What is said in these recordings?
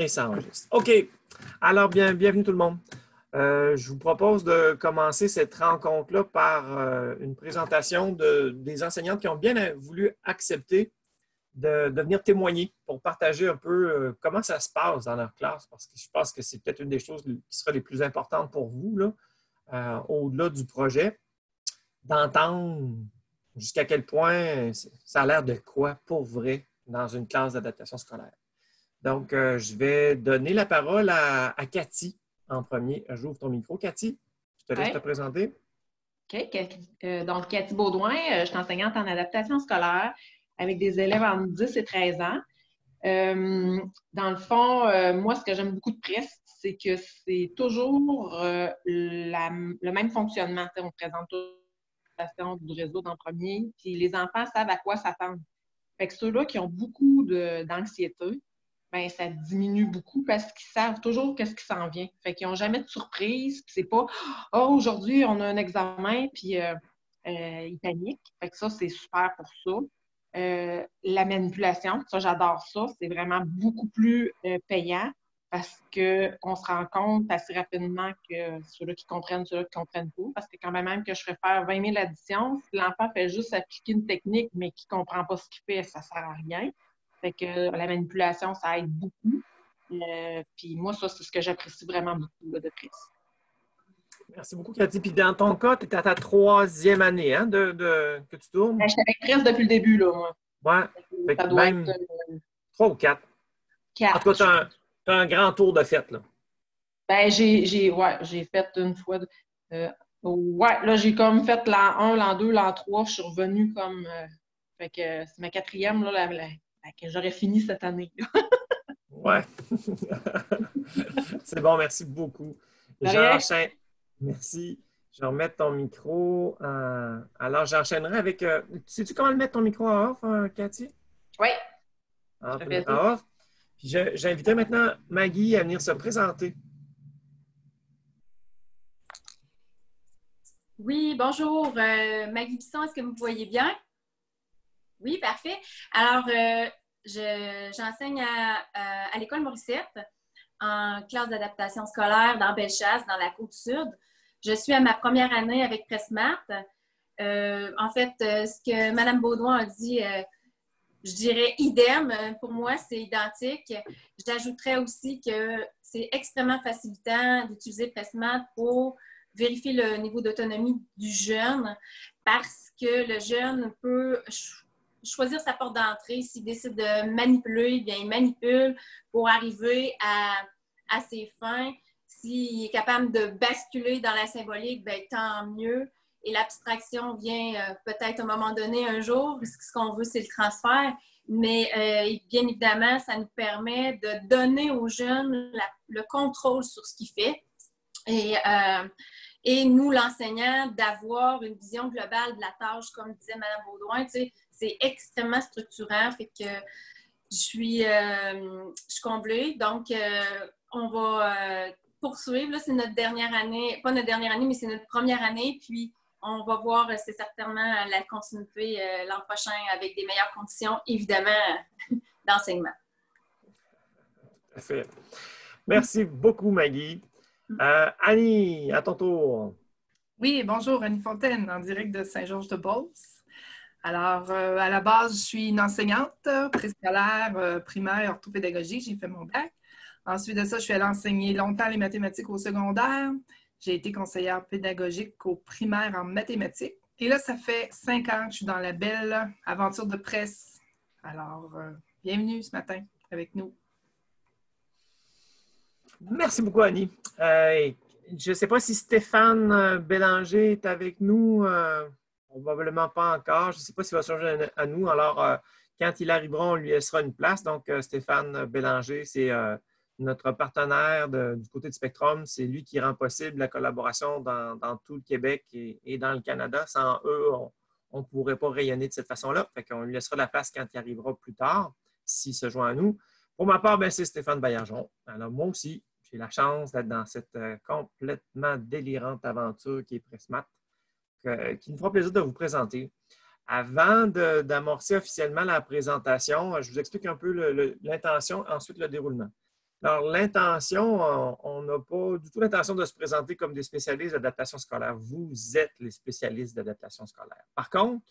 Et ça enregistre. OK. Alors, bienvenue tout le monde. Je vous propose de commencer cette rencontre-là par une présentation des enseignantes qui ont bien voulu accepter de venir témoigner pour partager un peu comment ça se passe dans leur classe, parce que je pense que c'est peut-être une des choses qui sera les plus importantes pour vous, là, au-delà du projet, d'entendre jusqu'à quel point ça a l'air de quoi pour vrai dans une classe d'adaptation scolaire. Donc, je vais donner la parole à Cathy en premier. J'ouvre ton micro. Cathy, je te laisse te présenter. OK. Donc, Cathy Baudouin, je suis enseignante en adaptation scolaire avec des élèves entre 10 et 13 ans. Dans le fond, moi, ce que j'aime beaucoup de Presse, c'est que c'est toujours le même fonctionnement. On présente toujours du réseau en premier, puis les enfants savent à quoi s'attendre. Fait que ceux-là qui ont beaucoup d'anxiété, ben ça diminue beaucoup parce qu'ils savent toujours qu'est-ce qui s'en vient. Fait qu'ils n'ont jamais de surprise. C'est pas « Oh, aujourd'hui, on a un examen », puis ils paniquent. Fait que ça, c'est super pour ça. La manipulation, ça, j'adore ça. C'est vraiment beaucoup plus payant parce qu'on se rend compte assez rapidement que ceux-là qui comprennent pas. Parce que quand même que je ferais faire 20 000 additions, si l'enfant fait juste appliquer une technique mais qu'il ne comprend pas ce qu'il fait, ça ne sert à rien. Fait que la manipulation, ça aide beaucoup. Puis moi, ça, c'est ce que j'apprécie vraiment beaucoup là, de Presse. Merci beaucoup, Cathy. Puis dans ton cas, tu es à ta 3e année hein, que tu tournes? Ben, je suis avec Presse depuis le début, là, moi. Ouais. Ça doit même être 3 ou 4. 4. En tout cas, tu as un grand tour de fête, là. Ben, j'ai fait une fois. Là, j'ai comme fait l'an 1, l'an 2, l'an 3. Je suis revenue comme. Fait que c'est ma 4e, là, que j'aurais fini cette année. Ouais. C'est bon, merci beaucoup. J'enchaîne. Merci. Je vais remettre ton micro. Alors, j'enchaînerai avec. Sais-tu comment le mettre ton micro en off, Cathy? Oui. En off. Puis j'invitais maintenant Maggie à venir se présenter. Oui, bonjour. Maggie Bisson, est-ce que vous me voyez bien? Oui, parfait. Alors, j'enseigne à l'École Morissette en classe d'adaptation scolaire dans Bellechasse, dans la Côte-Sud. Je suis à ma première année avec Pressmart. En fait, ce que Mme Baudouin a dit, je dirais idem. Pour moi, c'est identique. J'ajouterais aussi que c'est extrêmement facilitant d'utiliser Pressmart pour vérifier le niveau d'autonomie du jeune parce que le jeune peut choisir sa porte d'entrée. S'il décide de manipuler, bien, il manipule pour arriver à ses fins. S'il est capable de basculer dans la symbolique, bien, tant mieux. Et l'abstraction vient peut-être à un moment donné, un jour. Ce qu'on veut, c'est le transfert. Mais bien évidemment, ça nous permet de donner aux jeunes le contrôle sur ce qu'il fait. Et nous, l'enseignant, d'avoir une vision globale de la tâche, comme disait Mme Baudouin, c'est extrêmement structurant. Fait que je suis comblée. Donc, on va poursuivre. Là, c'est notre dernière année, pas notre dernière année, mais c'est notre première année. Puis, on va voir, c'est certainement la continuité l'an prochain avec des meilleures conditions, évidemment, d'enseignement. Tout à fait. Merci beaucoup, Maggie. Annie, à ton tour. Oui, bonjour, Annie Fontaine, en direct de Saint-Georges-de-Beauce. Alors, à la base, je suis une enseignante préscolaire, primaire, orthopédagogie. J'ai fait mon bac. Ensuite de ça, je suis allée enseigner longtemps les mathématiques au secondaire. J'ai été conseillère pédagogique au primaire en mathématiques. Et là, ça fait 5 ans que je suis dans la belle aventure de Presse. Alors, bienvenue ce matin avec nous. Merci beaucoup, Annie. Je ne sais pas si Stéphane Bélanger est avec nous. Probablement pas encore. Je ne sais pas s'il va se joindre à nous. Alors, quand il arrivera, on lui laissera une place. Donc, Stéphane Bélanger, c'est notre partenaire du côté du Spectrum. C'est lui qui rend possible la collaboration dans tout le Québec et dans le Canada. Sans eux, on ne pourrait pas rayonner de cette façon-là. Fait qu'on lui laissera la place quand il arrivera plus tard, s'il se joint à nous. Pour ma part, c'est Stéphane Baillargeon. Alors, moi aussi, j'ai la chance d'être dans cette complètement délirante aventure qui est Pressmart, qui nous fera plaisir de vous présenter. Avant d'amorcer officiellement la présentation, je vous explique un peu l'intention, ensuite le déroulement. Alors, l'intention, on n'a pas du tout l'intention de se présenter comme des spécialistes d'adaptation scolaire. Vous êtes les spécialistes d'adaptation scolaire. Par contre,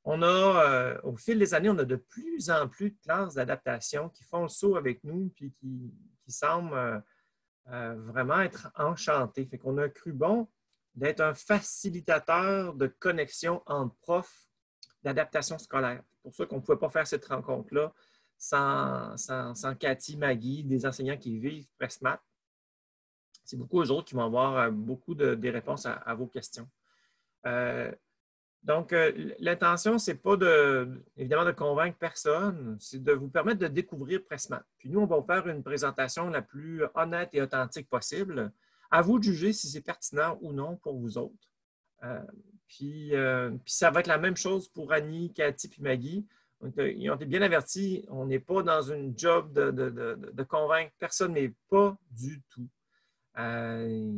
on a, au fil des années, on a de plus en plus de classes d'adaptation qui font le saut avec nous puis qui semblent vraiment être enchantées. Fait qu'on a cru bon d'être un facilitateur de connexion entre profs d'adaptation scolaire. C'est pour ça qu'on ne pouvait pas faire cette rencontre-là sans Cathy, Maggie, des enseignants qui vivent Pressmat. C'est beaucoup eux autres qui vont avoir beaucoup des réponses à vos questions. Donc, l'intention, ce n'est pas évidemment de convaincre personne, c'est de vous permettre de découvrir Pressmat. Puis nous, on va vous faire une présentation la plus honnête et authentique possible. À vous de juger si c'est pertinent ou non pour vous autres. Puis ça va être la même chose pour Annie, Cathy et Maggie. Ils ont été bien avertis, on n'est pas dans une job de convaincre personne, mais pas du tout.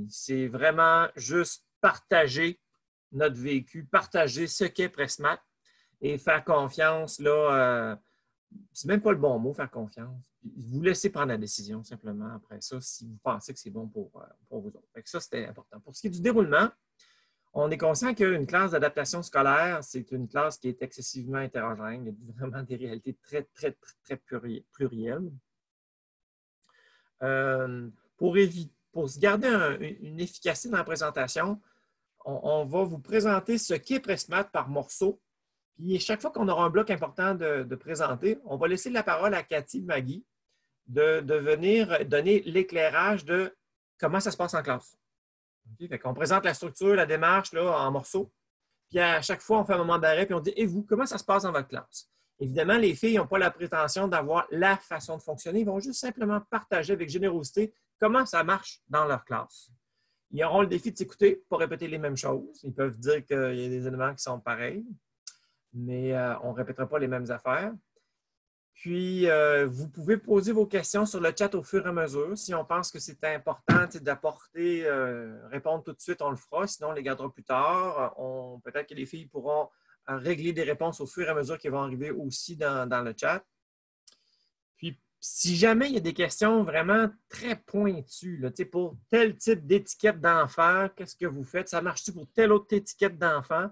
C'est vraiment juste partager notre vécu, partager ce qu'est Pressmat et faire confiance. Là, c'est même pas le bon mot, faire confiance. Vous laissez prendre la décision simplement après ça si vous pensez que c'est bon pour vous autres. Fait que ça, c'était important. Pour ce qui est du déroulement, on est conscient qu'une classe d'adaptation scolaire, c'est une classe qui est excessivement hétérogène. Il y a vraiment des réalités très, très, très, très plurielles. Pour se garder une efficacité dans la présentation, on va vous présenter ce qu'est Pressmat par morceaux. Puis chaque fois qu'on aura un bloc important de présenter, on va laisser la parole à Cathy et Maggie de venir donner l'éclairage de comment ça se passe en classe. Okay? On présente la structure, la démarche là, en morceaux. Puis à chaque fois, on fait un moment d'arrêt et on dit « Et vous, comment ça se passe dans votre classe? » Évidemment, les filles n'ont pas la prétention d'avoir la façon de fonctionner. Ils vont juste simplement partager avec générosité comment ça marche dans leur classe. Ils auront le défi de s'écouter, pas répéter les mêmes choses. Ils peuvent dire qu'il y a des éléments qui sont pareils, mais on ne répétera pas les mêmes affaires. Puis, vous pouvez poser vos questions sur le chat au fur et à mesure. Si on pense que c'est important d'apporter, répondre tout de suite, on le fera. Sinon, on les gardera plus tard. Peut-être que les filles pourront régler des réponses au fur et à mesure qui vont arriver aussi dans le chat. Puis, si jamais il y a des questions vraiment très pointues, là, pour tel type d'étiquette d'enfant, qu'est-ce que vous faites? Ça marche-tu pour telle autre étiquette d'enfant?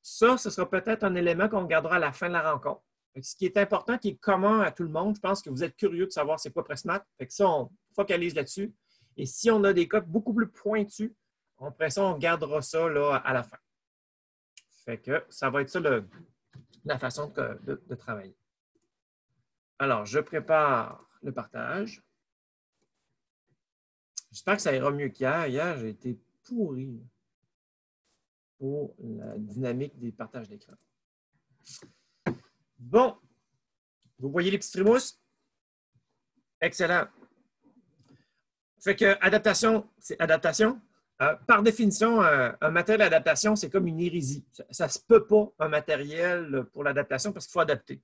Ça, ce sera peut-être un élément qu'on gardera à la fin de la rencontre. Ce qui est important, qui est commun à tout le monde, je pense que vous êtes curieux de savoir c'est quoi Pressmat. Ça, on focalise là-dessus. Et si on a des cas beaucoup plus pointus, après ça, on gardera ça là, à la fin. Fait que ça va être ça la façon de travailler. Alors, je prépare le partage. J'espère que ça ira mieux qu'hier. Hier, j'ai été pourri pour la dynamique des partages d'écran. Bon, vous voyez les petits trimouses? Excellent. Fait que adaptation, c'est adaptation. Par définition, un matériel d'adaptation, c'est comme une hérésie. Ça ne se peut pas, un matériel pour l'adaptation, parce qu'il faut adapter.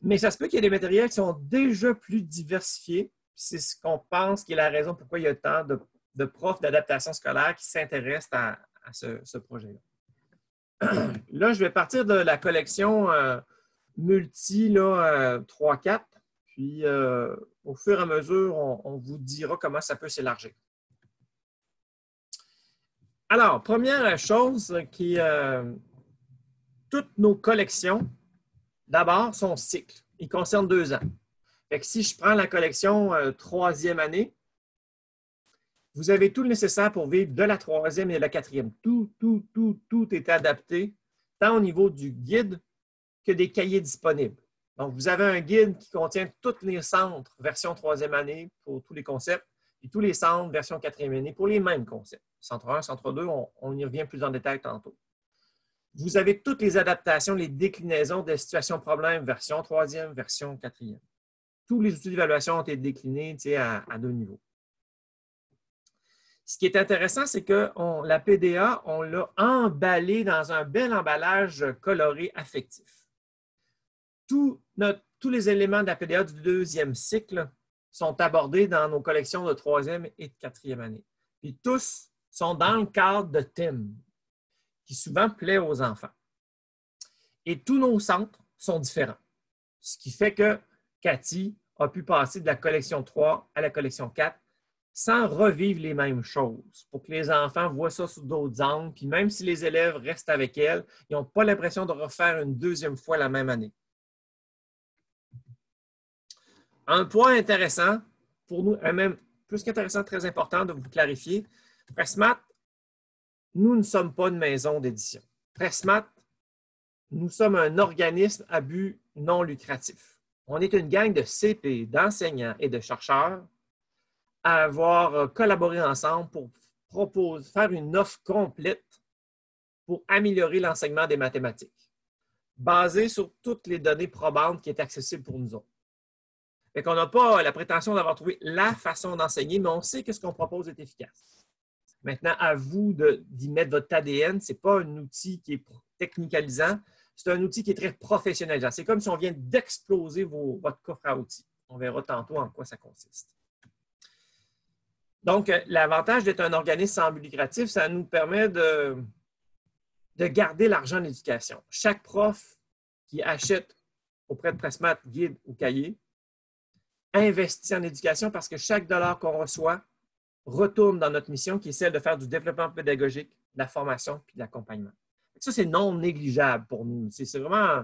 Mais ça se peut qu'il y ait des matériels qui sont déjà plus diversifiés. C'est ce qu'on pense qui est la raison pourquoi il y a tant de profs d'adaptation scolaire qui s'intéressent à ce projet-là. Là, je vais partir de la collection multi 3-4. Puis, au fur et à mesure, on vous dira comment ça peut s'élargir. Alors, première chose qui toutes nos collections, d'abord, sont cycles. Ils concernent 2 ans. Fait que si je prends la collection 3e année, vous avez tout le nécessaire pour vivre de la 3e et de la 4e. Tout est adapté, tant au niveau du guide que des cahiers disponibles. Donc, vous avez un guide qui contient tous les centres version 3e année pour tous les concepts et tous les centres version 4e année pour les mêmes concepts. Centre 1, centre 2, on y revient plus en détail tantôt. Vous avez toutes les adaptations, les déclinaisons des situations problèmes version 3e, version 4e. Tous les outils d'évaluation ont été déclinés à 2 niveaux. Ce qui est intéressant, c'est que la PDA, on l'a emballée dans un bel emballage coloré affectif. Tous les éléments de la PDA du 2e cycle sont abordés dans nos collections de 3e et de 4e année. Puis tous sont dans le cadre de thèmes qui souvent plaît aux enfants. Et tous nos centres sont différents. Ce qui fait que Cathy a pu passer de la collection 3 à la collection 4 sans revivre les mêmes choses, pour que les enfants voient ça sous d'autres angles, puis même si les élèves restent avec elles, ils n'ont pas l'impression de refaire une deuxième fois la même année. Un point intéressant pour nous, même plus qu'intéressant, très important de vous clarifier, Pressmat, nous ne sommes pas une maison d'édition. Pressmat, nous sommes un organisme à but non lucratif. On est une gang de CP, d'enseignants et de chercheurs à avoir collaboré ensemble pour faire une offre complète pour améliorer l'enseignement des mathématiques, basée sur toutes les données probantes qui est accessibles pour nous autres. Fait qu'on n'a pas la prétention d'avoir trouvé la façon d'enseigner, mais on sait que ce qu'on propose est efficace. Maintenant, à vous d'y mettre votre ADN. Ce n'est pas un outil qui est technicalisant, c'est un outil qui est très professionnalisant. C'est comme si on vient d'exploser votre coffre à outils. On verra tantôt en quoi ça consiste. Donc, l'avantage d'être un organisme sans but lucratif, ça nous permet de garder l'argent de l'éducation. Chaque prof qui achète auprès de Pressmat guide ou cahier investit en éducation parce que chaque dollar qu'on reçoit retourne dans notre mission qui est celle de faire du développement pédagogique, de la formation et de l'accompagnement. Ça, c'est non négligeable pour nous. C'est vraiment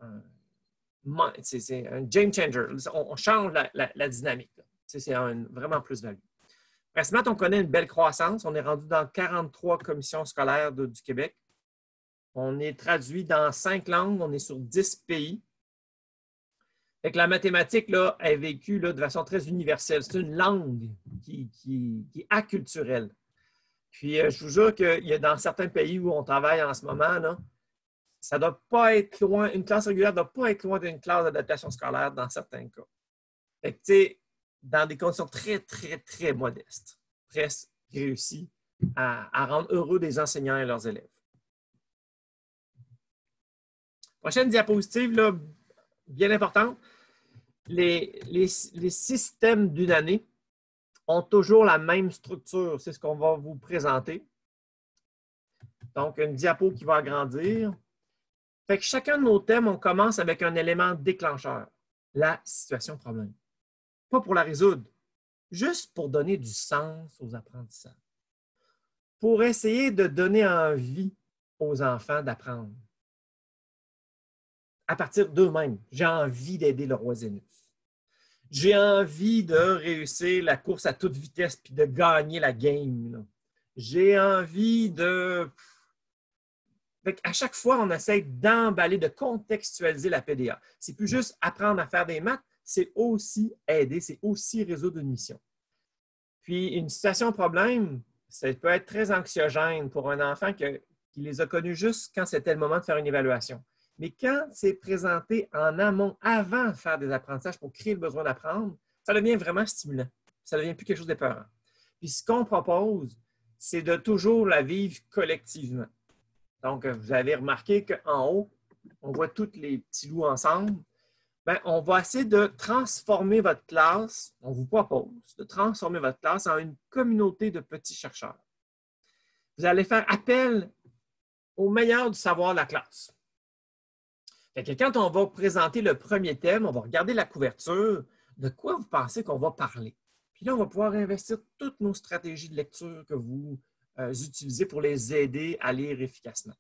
un game changer. On change la dynamique. C'est vraiment plus-value. Pressmat, on connaît une belle croissance. On est rendu dans 43 commissions scolaires du Québec. On est traduit dans 5 langues. On est sur 10 pays. Fait que la mathématique là, est vécue là, de façon très universelle. C'est une langue qui est acculturelle. Puis, je vous jure qu'il y a dans certains pays où on travaille en ce moment, là, ça ne doit pas être loin, une classe régulière ne doit pas être loin d'une classe d'adaptation scolaire dans certains cas. Fait que, tu sais, dans des conditions très, très, très modestes, presque réussi à rendre heureux des enseignants et leurs élèves. Prochaine diapositive, là, bien importante. Les systèmes d'une année ont toujours la même structure. C'est ce qu'on va vous présenter. Donc, une diapo qui va agrandir. Fait que chacun de nos thèmes, on commence avec un élément déclencheur, la situation problème. Pas pour la résoudre, juste pour donner du sens aux apprentissages. Pour essayer de donner envie aux enfants d'apprendre. À partir d'eux-mêmes, j'ai envie d'aider le roi Zénus. J'ai envie de réussir la course à toute vitesse puis de gagner la game. J'ai envie de... À chaque fois, on essaie d'emballer, de contextualiser la PDA. C'est plus juste apprendre à faire des maths, c'est aussi aider, c'est aussi résoudre une mission. Puis, une situation problème, ça peut être très anxiogène pour un enfant qui les a connus juste quand c'était le moment de faire une évaluation. Mais quand c'est présenté en amont, avant de faire des apprentissages pour créer le besoin d'apprendre, ça devient vraiment stimulant. Ça ne devient plus quelque chose d'épeurant. Puis ce qu'on propose, c'est de toujours la vivre collectivement. Donc, vous avez remarqué qu'en haut, on voit tous les petits loups ensemble. Bien, on va essayer de transformer votre classe, on vous propose de transformer votre classe en une communauté de petits chercheurs. Vous allez faire appel au meilleur du savoir de la classe. Fait que quand on va présenter le premier thème, on va regarder la couverture, de quoi vous pensez qu'on va parler. Puis là, on va pouvoir investir toutes nos stratégies de lecture que vous utilisez pour les aider à lire efficacement.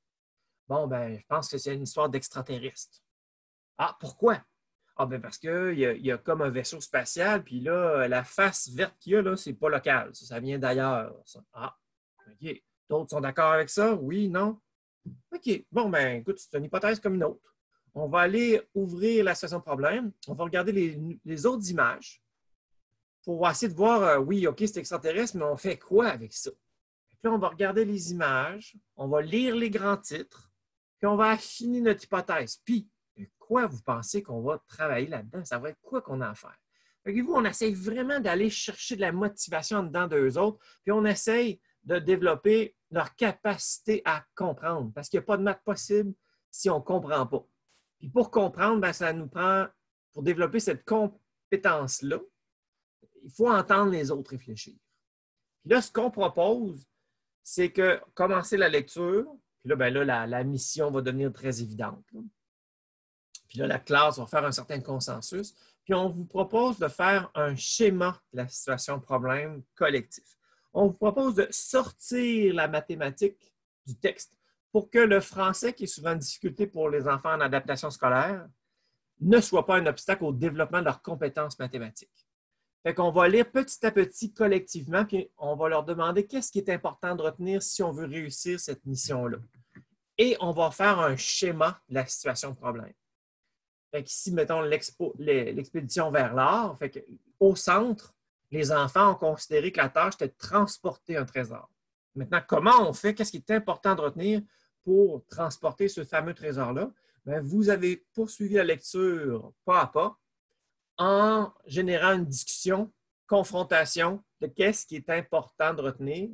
Bon, ben, je pense que c'est une histoire d'extraterrestre. Ah, pourquoi? Ah, ben parce qu'il y a comme un vaisseau spatial, puis là, la face verte qu'il y a, là, c'est pas local. Ça vient d'ailleurs. Ah, OK. D'autres sont d'accord avec ça? Oui, non? OK. Bon, ben, écoute, c'est une hypothèse comme une autre. On va aller ouvrir la situation de problème. On va regarder les autres images pour essayer de voir, oui, OK, c'est extraterrestre, mais on fait quoi avec ça? Puis là, on va regarder les images, on va lire les grands titres, puis on va affiner notre hypothèse. Puis, quoi vous pensez qu'on va travailler là-dedans? Ça va être quoi qu'on a à faire? Voyez-vous, on essaye vraiment d'aller chercher de la motivation en dedans d'eux autres, puis on essaye de développer leur capacité à comprendre, parce qu'il n'y a pas de maths possible si on ne comprend pas. Puis pour comprendre, bien, ça nous prend, pour développer cette compétence-là, il faut entendre les autres réfléchir. Puis là, ce qu'on propose, c'est que commencer la lecture, puis là, bien, là la mission va devenir très évidente. Là. Puis là, la classe va faire un certain consensus. Puis on vous propose de faire un schéma de la situation problème collectif. On vous propose de sortir la mathématique du texte pour que le français, qui est souvent une difficulté pour les enfants en adaptation scolaire, ne soit pas un obstacle au développement de leurs compétences mathématiques. Fait qu'on va lire petit à petit collectivement, puis on va leur demander qu'est-ce qui est important de retenir si on veut réussir cette mission-là. Et on va faire un schéma de la situation de problème. Fait qu'ici, mettons l'expédition vers l'art, fait qu'au centre, les enfants ont considéré que la tâche était de transporter un trésor. Maintenant, comment on fait? Qu'est-ce qui est important de retenir pour transporter ce fameux trésor-là? Bien, vous avez poursuivi la lecture pas à pas en générant une discussion, confrontation de qu'est-ce qui est important de retenir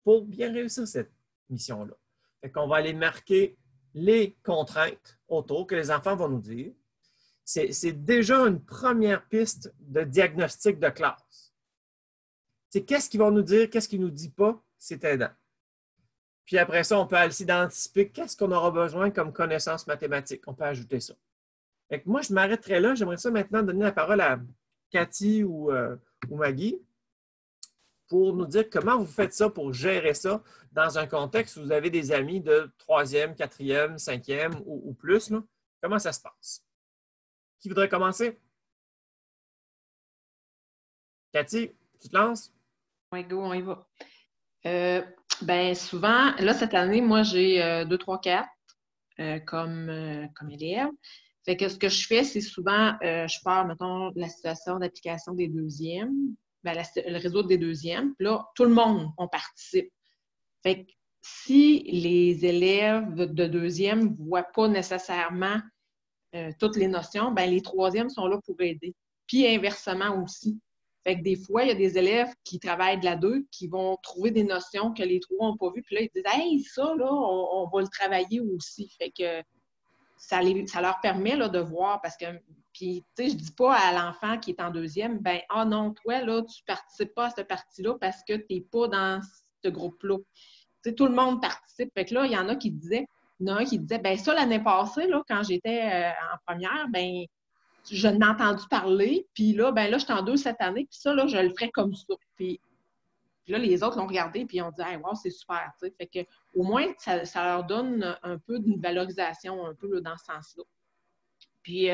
pour bien réussir cette mission-là. Fait qu'on va aller marquer les contraintes autour que les enfants vont nous dire. C'est déjà une première piste de diagnostic de classe. C'est qu'est-ce qu'ils vont nous dire, qu'est-ce qu'ils ne nous disent pas, c'est aidant. Puis après ça, on peut essayer d'anticiper qu'est-ce qu'on aura besoin comme connaissances mathématiques. On peut ajouter ça. Fait que moi, je m'arrêterai là. J'aimerais ça maintenant donner la parole à Cathy ou Maggie pour nous dire comment vous faites ça pour gérer ça dans un contexte où vous avez des amis de 3e, 4e, 5e ou plus. Là. Comment ça se passe? Qui voudrait commencer? Cathy, tu te lances? Oui, go, on y va. Ben souvent, là, cette année, moi, j'ai 2, 3, 4 comme élève. Fait que ce que je fais, c'est souvent, je pars, mettons, de la situation d'application des deuxièmes, ben, le réseau des deuxièmes. Puis là, tout le monde, on participe. Fait que si les élèves de deuxième ne voient pas nécessairement toutes les notions, ben les troisièmes sont là pour aider. Puis inversement aussi. Fait que des fois, il y a des élèves qui travaillent de la 2 qui vont trouver des notions que les 3 n'ont pas vues. Puis là, ils disent « Hey, ça, là, on va le travailler aussi. » Fait que ça leur permet là, de voir parce que, puis, tu sais, je dis pas à l'enfant qui est en deuxième, ben, ah non, toi, là, tu participes pas à cette partie-là parce que tu n'es pas dans ce groupe-là. Tu sais, tout le monde participe. Fait que là, il y en a qui disaient, ben, ça, l'année passée, là, quand j'étais en première, ben, je n'ai entendu parler, puis là, ben, là, je suis en 2 cette année, puis ça, là, je le ferais comme ça. Puis là, les autres l'ont regardé, puis ils ont dit, hey, wow, c'est super, tu sais. Fait que, au moins, ça leur donne un peu d'une valorisation, un peu là, dans ce sens-là. Puis,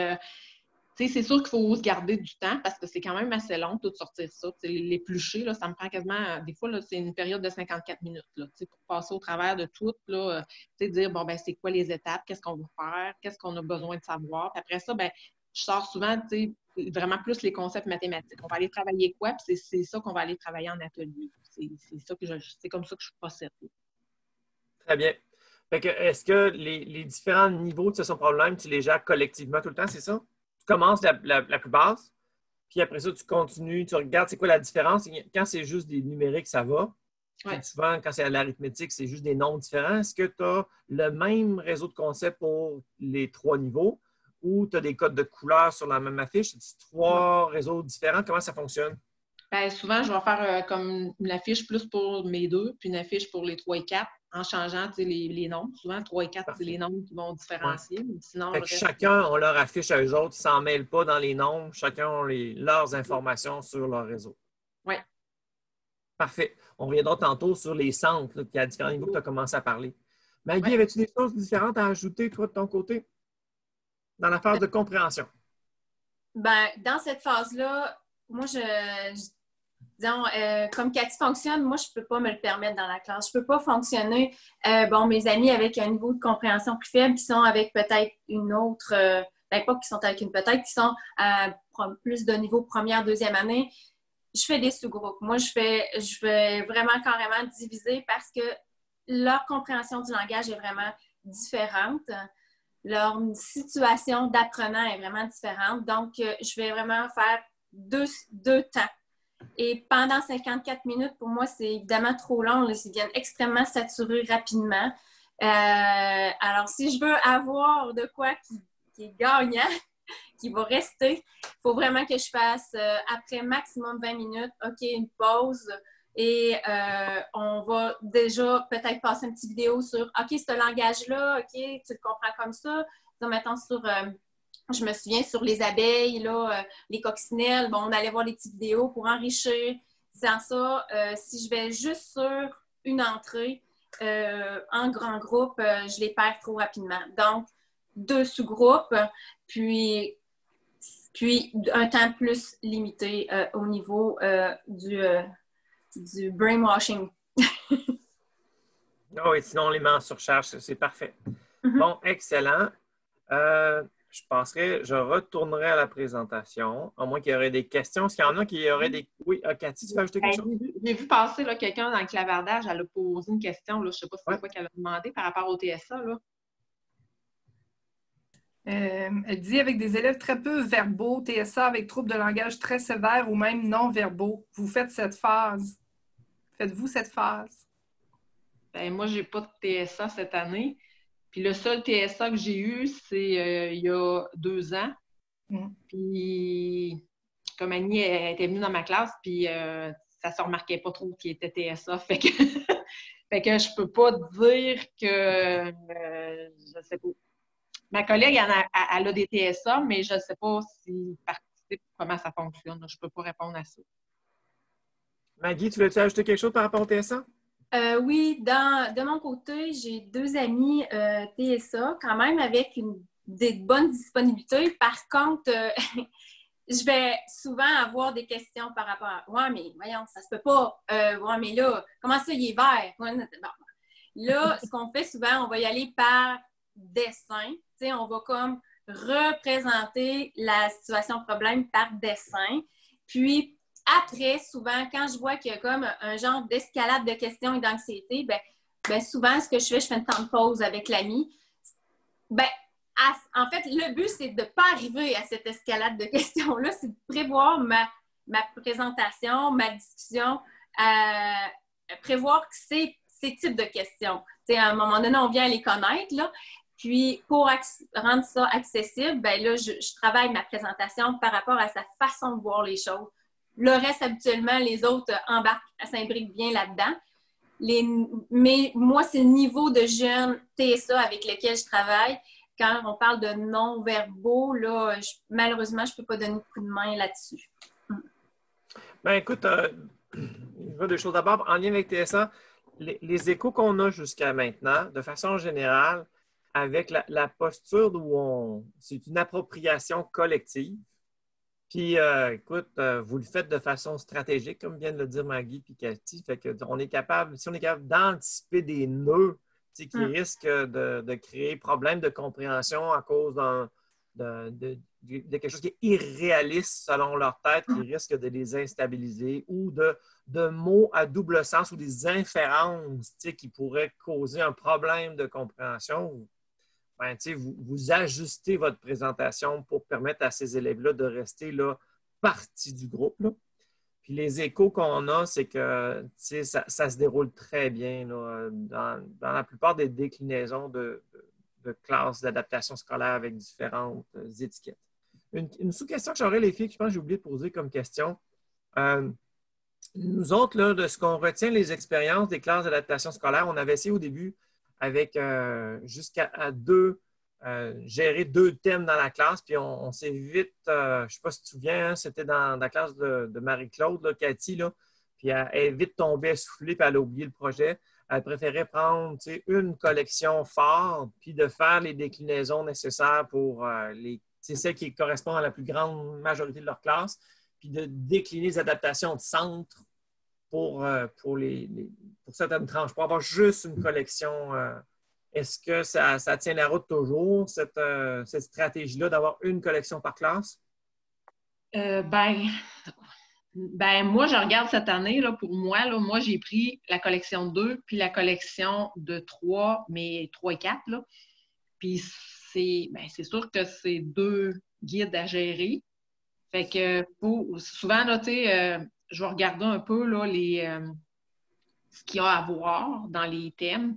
tu sais, c'est sûr qu'il faut se garder du temps parce que c'est quand même assez long, tout sortir ça. Tu sais, l'éplucher, là, ça me prend quasiment, des fois, là, c'est une période de 54 minutes, là, tu sais, pour passer au travers de tout, là, tu sais, dire, bon, ben, c'est quoi les étapes, qu'est-ce qu'on va faire, qu'est-ce qu'on a besoin de savoir. Puis après ça, ben, je sors souvent, tu sais, vraiment plus les concepts mathématiques. On va aller travailler quoi, puis c'est ça qu'on va aller travailler en atelier. C'est comme ça que je procède. Très bien. Fait que, est-ce que les différents niveaux de situation problème, tu les gères collectivement tout le temps, c'est ça? Tu commences la plus basse, puis après ça, tu continues, tu regardes c'est quoi la différence. Quand c'est juste des numériques, ça va. Ouais. Souvent, quand c'est à l'arithmétique, c'est juste des nombres différents. Est-ce que tu as le même réseau de concepts pour les 3 niveaux ou tu as des codes de couleurs sur la même affiche? C'est 3 réseaux différents. Comment ça fonctionne? Bien, souvent, je vais faire comme une affiche plus pour mes 2, puis une affiche pour les 3 et 4, en changeant les nombres. Souvent, 3 et 4, Parfait. c'est les nombres qui vont différencier. Ouais. Sinon, fait que chacun a leur affiche à eux autres, ils ne s'en mêlent pas dans les nombres. Chacun a leurs informations sur leur réseau. Oui. Parfait. On reviendra tantôt sur les centres, là, qui à différents niveaux que tu as commencé à parler. Maggie, avais-tu des choses différentes à ajouter, toi, de ton côté, dans la phase de compréhension? Ben, dans cette phase-là, moi, disons, comme Cathy fonctionne, moi, je ne peux pas me le permettre dans la classe. Je ne peux pas fonctionner, mes amis avec un niveau de compréhension plus faible qui sont avec peut-être une autre, pas qui sont avec une peut-être, qui sont à plus de niveau première, deuxième année. Je fais des sous-groupes. Moi, je vais vraiment carrément diviser parce que leur compréhension du langage est vraiment différente. Leur situation d'apprenant est vraiment différente. Donc, je vais vraiment faire deux temps. Et pendant 54 minutes, pour moi, c'est évidemment trop long. Là, ils viennent extrêmement saturés rapidement. Alors, si je veux avoir de quoi qui est gagnant, qui va rester, il faut vraiment que je fasse, après maximum 20 minutes, OK, une pause. Et on va déjà peut-être passer une petite vidéo sur OK, ce langage-là, OK, tu le comprends comme ça. Donc, mettons sur je me souviens sur les abeilles, là, les coccinelles, bon, on allait voir les petites vidéos pour enrichir. Sans ça, si je vais juste sur une entrée en grand groupe, je les perds trop rapidement. Donc, 2 sous-groupes, puis un temps plus limité au niveau du brainwashing. Ah oui, sinon on les met en surcharge, c'est parfait. Mm-hmm. Bon, excellent. Je retournerai à la présentation, à moins qu'il y aurait des questions. Est-ce qu'il y en a qui auraient des... Oui, Cathy, tu veux ajouter quelque chose? J'ai vu passer là, quelqu'un dans le clavardage, elle a posé une question, là, je ne sais pas si c'est quoi qu'elle a demandé par rapport au TSA. Là. Elle dit avec des élèves très peu verbaux, TSA avec troubles de langage très sévères ou même non-verbaux. Vous faites cette phase. Faites-vous cette phase? Ben, moi, je n'ai pas de TSA cette année. Puis le seul TSA que j'ai eu, c'est il y a 2 ans. Puis comme Annie elle était venue dans ma classe, puis ça ne se remarquait pas trop qu'il était TSA. Fait que, fait que je ne peux pas dire que je ne sais pas. Ma collègue, elle a des TSA, mais je ne sais pas s'il participe, comment ça fonctionne. Je ne peux pas répondre à ça. Maggie, tu veux-tu ajouter quelque chose par rapport au TSA? Oui, de mon côté, j'ai 2 amis TSA, quand même avec des bonnes disponibilités. Par contre, je vais souvent avoir des questions par rapport à « Ouais, mais voyons, ça se peut pas. Ouais, mais là, comment ça, il est vert? » Bon. Là, ce qu'on fait souvent, on va y aller par dessin. T'sais, on va comme représenter la situation problème par dessin. Puis, après, souvent, quand je vois qu'il y a comme un genre d'escalade de questions et d'anxiété, ben souvent, ce que je fais une temps de pause avec l'ami. En fait, le but, c'est de ne pas arriver à cette escalade de questions-là, c'est de prévoir ma présentation, ma discussion, prévoir que ces types de questions. T'sais, à un moment donné, on vient les connaître, là. Puis, pour rendre ça accessible, ben là, je travaille ma présentation par rapport à sa façon de voir les choses. Le reste, habituellement, les autres embarquent, s'imbriquent bien là-dedans. Mais moi, c'est le niveau de jeunes TSA avec lesquels je travaille. Quand on parle de non-verbaux, là, malheureusement, je ne peux pas donner de coup de main là-dessus. Ben écoute, il y a 2 choses. D'abord, en lien avec TSA, les échos qu'on a jusqu'à maintenant, de façon générale, avec la posture où c'est une appropriation collective. Puis, écoute, vous le faites de façon stratégique, comme viennent de le dire Maggie et Cathy. Fait que si on est capable d'anticiper des nœuds qui risquent de créer problème de compréhension à cause de quelque chose qui est irréaliste selon leur tête, qui risque de les instabiliser, ou de mots à double sens ou des inférences qui pourraient causer un problème de compréhension. Ben, vous ajustez votre présentation pour permettre à ces élèves-là de rester là, partie du groupe. Là. Puis les échos qu'on a, c'est que ça se déroule très bien là, dans la plupart des déclinaisons de classes d'adaptation scolaire avec différentes étiquettes. Une sous-question que j'aurais, les filles, que je pense que j'ai oublié de poser comme question. Nous autres, là, de ce qu'on retient les expériences des classes d'adaptation scolaire, on avait essayé au début avec jusqu'à 2, gérer 2 thèmes dans la classe. Puis on s'est vite, je ne sais pas si tu te souviens, hein, c'était dans la classe de Marie-Claude, là, Cathy, là, puis elle est vite tombée essoufflée, puis elle a oublié le projet. Elle préférait prendre une collection forte, puis de faire les déclinaisons nécessaires pour celles qui correspondent à la plus grande majorité de leur classe, puis de décliner les adaptations de centre pour certaines tranches, pour avoir juste une collection. Est-ce que ça tient la route toujours, cette stratégie-là d'avoir une collection par classe? Moi, je regarde cette année, là, pour moi, là, moi, j'ai pris la collection 2 puis la collection de 3, mais 3 et 4. Là. Puis c'est sûr que c'est 2 guides à gérer. Fait que souvent, là, je vais regarder un peu là, ce qu'il y a à voir dans les thèmes.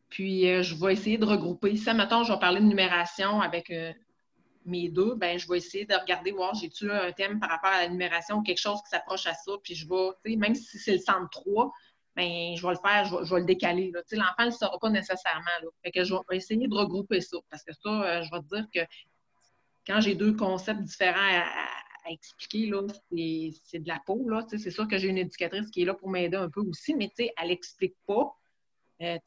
Puis, je vais essayer de regrouper. Si, mettons, je vais parler de numération avec mes 2, je vais essayer de regarder, voir, j'ai-tu un thème par rapport à la numération ou quelque chose qui s'approche à ça. Puis, je vais, même si c'est le centre 3, je vais le faire, je vais le décaler. L'enfant ne le saura pas nécessairement. Là. Fait que je vais essayer de regrouper ça. Parce que ça, je vais te dire que quand j'ai deux concepts différents à expliquer, là, c'est de la peau, là. C'est sûr que j'ai une éducatrice qui est là pour m'aider un peu aussi, mais elle n'explique pas.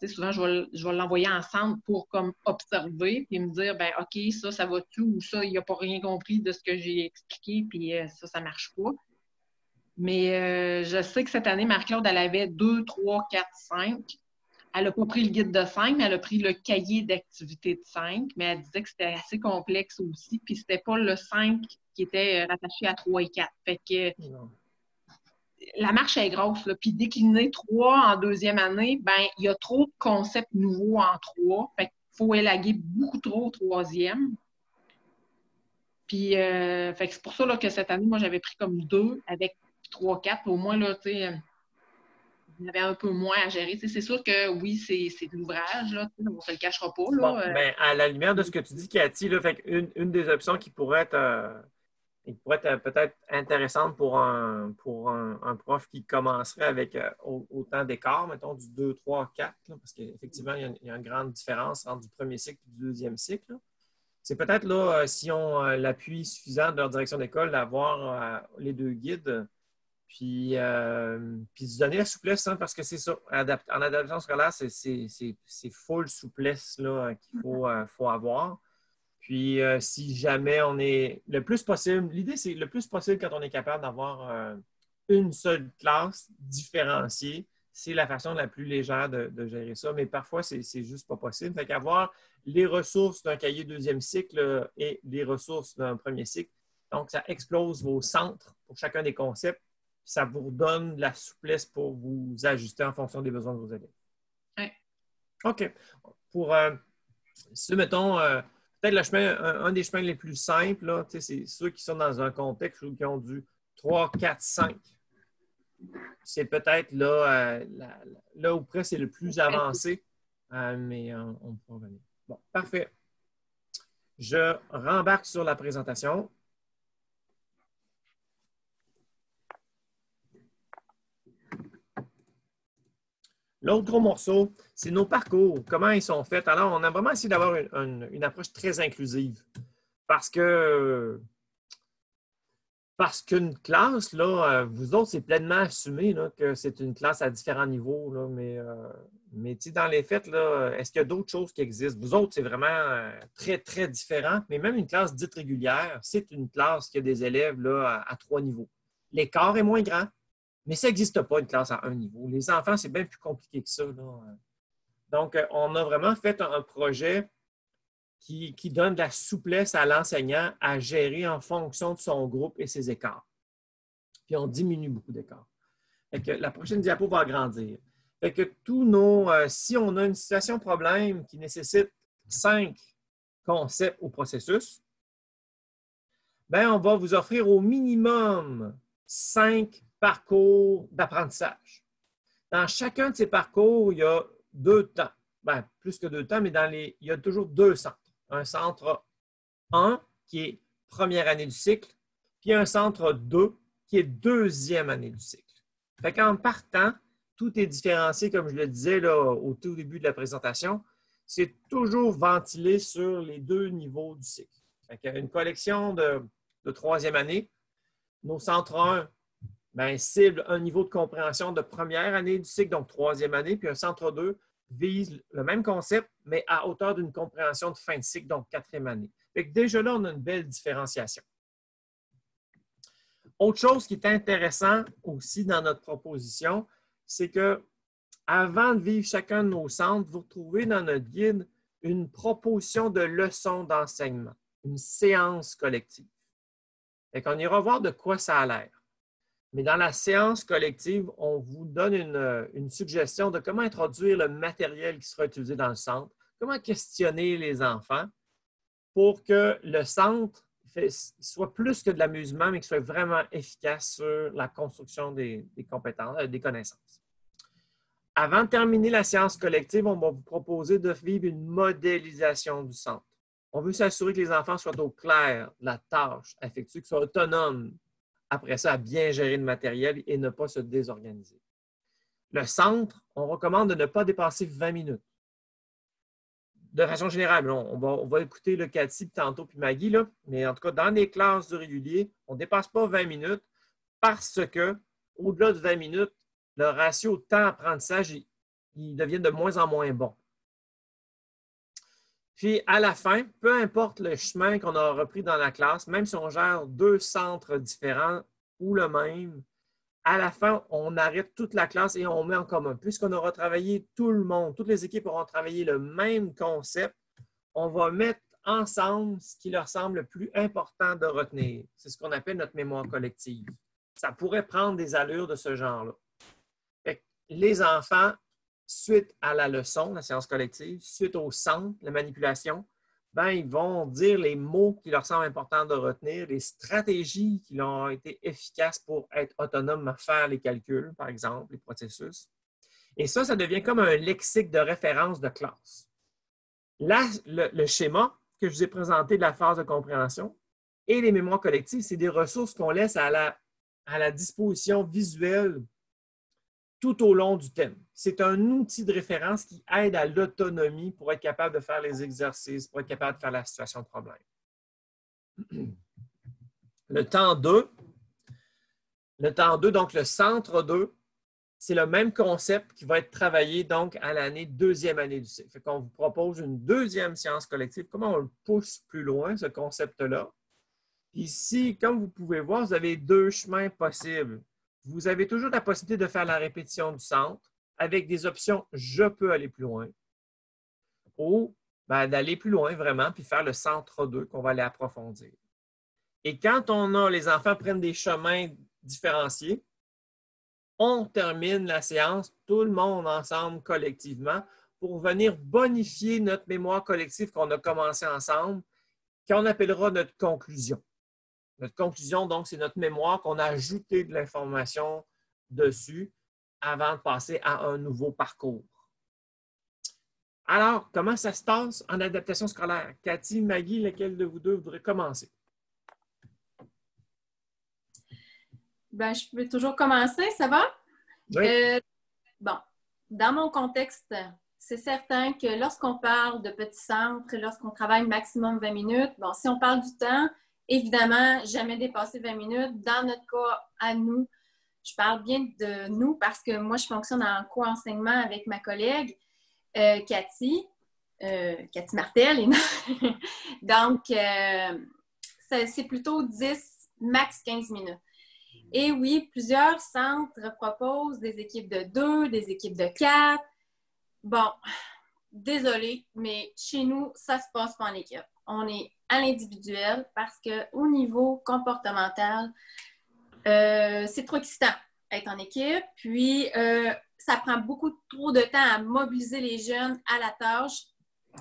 Souvent, je vais l'envoyer ensemble pour comme observer puis me dire, ben OK, ça va-tu ou ça, il n'a pas rien compris de ce que j'ai expliqué, puis ça ne marche pas. Mais je sais que cette année, Marie-Claude, elle avait 2, 3, 4, 5. Elle n'a pas pris le guide de 5, mais elle a pris le cahier d'activité de 5, mais elle disait que c'était assez complexe aussi, puis c'était pas le 5 qui était rattaché à 3 et 4. Fait que la marche est grosse, là. Puis décliner 3 en deuxième année, ben il y a trop de concepts nouveaux en 3. Fait qu'il faut élaguer beaucoup trop au troisième. Puis fait que c'est pour ça là, que cette année, moi, j'avais pris comme 2 avec 3, 4. Au moins, là, tu sais, on avait un peu moins à gérer. C'est sûr que oui, c'est de l'ouvrage, là, on ne se le cachera pas. Là, Bon, ben, à la lumière de ce que tu dis, Cathy, là, fait une des options qui pourrait être peut-être intéressante pour un prof qui commencerait avec autant d'écart, mettons du 2, 3, 4, là, parce qu'effectivement, il y a une grande différence entre du premier cycle et du deuxième cycle. C'est peut-être là, si on l'appui suffisant de leur direction d'école, d'avoir les deux guides, puis se donner la souplesse, hein, parce que c'est ça. En adaptation scolaire, c'est full souplesse là, qu'il faut avoir. Puis, si jamais on est le plus possible, l'idée, c'est le plus possible quand on est capable d'avoir une seule classe différenciée, c'est la façon la plus légère de gérer ça. Mais parfois, c'est juste pas possible. Fait qu'avoir les ressources d'un cahier deuxième cycle et les ressources d'un premier cycle, donc ça explose vos centres pour chacun des concepts. Ça vous donne de la souplesse pour vous ajuster en fonction des besoins de vos élèves. Oui. OK. Pour mettons, peut-être le chemin, un des chemins les plus simples, là, c'est ceux qui sont dans un contexte où qui ont du 3, 4, 5. C'est peut-être là où presque c'est le plus avancé, mais on pourra revenir. Bon, parfait. Je rembarque sur la présentation. L'autre gros morceau, c'est nos parcours, comment ils sont faits. Alors, on a vraiment essayé d'avoir une approche très inclusive parce qu'une classe, là, vous autres, c'est pleinement assumé là, que c'est une classe à différents niveaux, là, mais dans les faits, là, est-ce qu'il y a d'autres choses qui existent? Vous autres, c'est vraiment très, très différent, mais même une classe dite régulière, c'est une classe qui a des élèves là, à 3 niveaux. L'écart est moins grand. Mais ça n'existe pas, une classe à un niveau. Les enfants, c'est bien plus compliqué que ça, là. Donc, on a vraiment fait un projet qui donne de la souplesse à l'enseignant à gérer en fonction de son groupe et ses écarts. Puis, on diminue beaucoup d'écarts. La prochaine diapo va agrandir. Fait que si on a une situation problème qui nécessite 5 concepts au processus, bien, on va vous offrir au minimum 5 parcours d'apprentissage. Dans chacun de ces parcours, il y a 2 temps. Bien, plus que 2 temps, mais il y a toujours 2 centres. Un centre 1, qui est première année du cycle, puis un centre 2, qui est deuxième année du cycle. Fait qu'en partant, tout est différencié, comme je le disais là, au tout début de la présentation. C'est toujours ventilé sur les 2 niveaux du cycle. Fait qu'il y a une collection de troisième année. Nos centres 1, bien, cible un niveau de compréhension de première année du cycle, donc troisième année, puis un centre 2 vise le même concept, mais à hauteur d'une compréhension de fin de cycle, donc quatrième année. Fait que déjà là, on a une belle différenciation. Autre chose qui est intéressant aussi dans notre proposition, c'est que avant de vivre chacun de nos centres, vous retrouvez dans notre guide une proposition de leçon d'enseignement, une séance collective. Fait qu'on ira voir de quoi ça a l'air. Mais dans la séance collective, on vous donne une suggestion de comment introduire le matériel qui sera utilisé dans le centre, comment questionner les enfants pour que le centre soit plus que de l'amusement, mais qu'il soit vraiment efficace sur la construction des compétences, des connaissances. Avant de terminer la séance collective, on va vous proposer de vivre une modélisation du centre. On veut s'assurer que les enfants soient au clair de la tâche effectuée, qu'ils soient autonomes après ça, à bien gérer le matériel et ne pas se désorganiser. Le centre, on recommande de ne pas dépasser 20 minutes. de façon générale, on va écouter le Cathy tantôt puis Maggie, là, mais en tout cas, dans les classes de régulier, on ne dépasse pas 20 minutes parce que, au-delà de 20 minutes, le ratio temps-apprentissage, il devient de moins en moins bon. Puis, à la fin, peu importe le chemin qu'on a repris dans la classe, même si on gère 2 centres différents ou le même, à la fin, on arrête toute la classe et on met en commun. Puisqu'on aura travaillé tout le monde, toutes les équipes auront travaillé le même concept, on va mettre ensemble ce qui leur semble le plus important de retenir. C'est ce qu'on appelle notre mémoire collective. Ça pourrait prendre des allures de ce genre-là. Les enfants, suite à la leçon, la séance collective, suite au centre, la manipulation, ils vont dire les mots qui leur semblent importants de retenir, les stratégies qui leur ont été efficaces pour être autonomes à faire les calculs, par exemple, les processus. Et ça devient comme un lexique de référence de classe. Là, le schéma que je vous ai présenté de la phase de compréhension et les mémoires collectives, c'est des ressources qu'on laisse à la disposition visuelle tout au long du thème. C'est un outil de référence qui aide à l'autonomie pour être capable de faire les exercices, pour être capable de faire la situation de problème. Le temps 2, donc le centre 2, c'est le même concept qui va être travaillé donc à l'année, deuxième année du cycle. Fait qu'on vous propose une deuxième séance collective. Comment on le pousse plus loin, ce concept-là? Ici, comme vous pouvez voir, vous avez 2 chemins possibles. Vous avez toujours la possibilité de faire la répétition du centre avec des options « je peux aller plus loin » ou d'aller plus loin vraiment puis faire le centre 2 qu'on va aller approfondir. Et quand les enfants prennent des chemins différenciés, on termine la séance, tout le monde ensemble collectivement pour venir bonifier notre mémoire collective qu'on a commencé ensemble, qu'on appellera notre conclusion. Notre conclusion, donc, c'est notre mémoire qu'on a ajouté de l'information dessus avant de passer à un nouveau parcours. Alors, comment ça se passe en adaptation scolaire? Cathy, Maggie, lequel de vous deux voudrait commencer? Je peux toujours commencer, ça va? Oui. Dans mon contexte, c'est certain que lorsqu'on parle de petits centres, lorsqu'on travaille maximum 20 minutes, si on parle du temps, évidemment, jamais dépasser 20 minutes. Dans notre cas, à nous, je parle bien de nous parce que moi, je fonctionne en co-enseignement avec ma collègue Cathy Martel. Donc, c'est plutôt 10, max 15 minutes. Et oui, plusieurs centres proposent des équipes de 2, des équipes de 4. Bon, désolée, mais chez nous, ça ne se passe pas en équipe. On est à l'individuel parce qu'au niveau comportemental, c'est trop excitant être en équipe. Puis, ça prend beaucoup trop de temps à mobiliser les jeunes à la tâche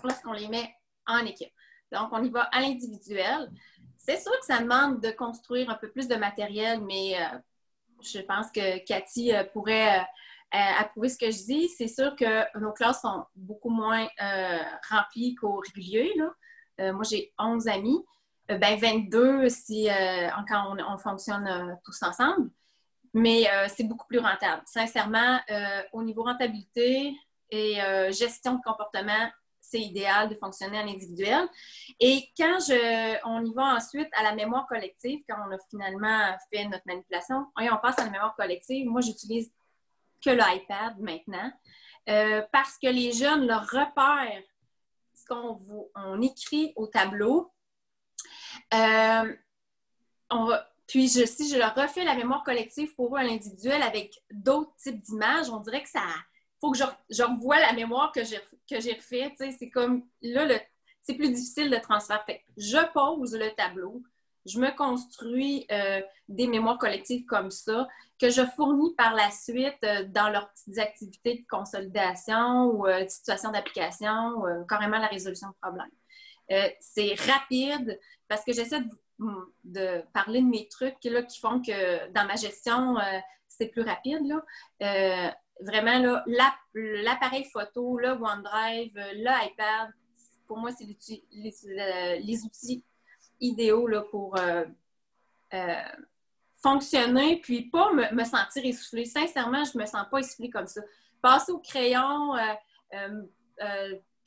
lorsqu'on les met en équipe. Donc, on y va à l'individuel. C'est sûr que ça demande de construire un peu plus de matériel, mais je pense que Cathy pourrait approuver ce que je dis. C'est sûr que nos classes sont beaucoup moins remplies qu'au régulier, là. Moi, j'ai 11 amis. 22 quand on fonctionne tous ensemble. Mais c'est beaucoup plus rentable. Sincèrement, au niveau rentabilité et gestion de comportement, c'est idéal de fonctionner en individuel. Et quand on y va ensuite à la mémoire collective, quand on a finalement fait notre manipulation, on passe à la mémoire collective. Moi, j'utilise que l'iPad maintenant parce que les jeunes leur repèrent ce qu'on écrit au tableau. Puis, si je leur refais la mémoire collective pour eux à l'individuel avec d'autres types d'images, on dirait que ça faut que je revoie la mémoire que j'ai refait. C'est comme là, c'est plus difficile de transfert. Fait, je pose le tableau, je me construis des mémoires collectives comme ça, que je fournis par la suite dans leurs petites activités de consolidation ou de situation d'application, ou carrément la résolution de problèmes. C'est rapide parce que j'essaie de parler de mes trucs là, qui font que dans ma gestion, c'est plus rapide. Là. Vraiment, là, l'appareil photo, le OneDrive, l'iPad, pour moi, c'est les outils idéaux là, pour fonctionner puis pas me sentir essoufflée. Sincèrement, je me sens pas essoufflée comme ça. Passer au crayon,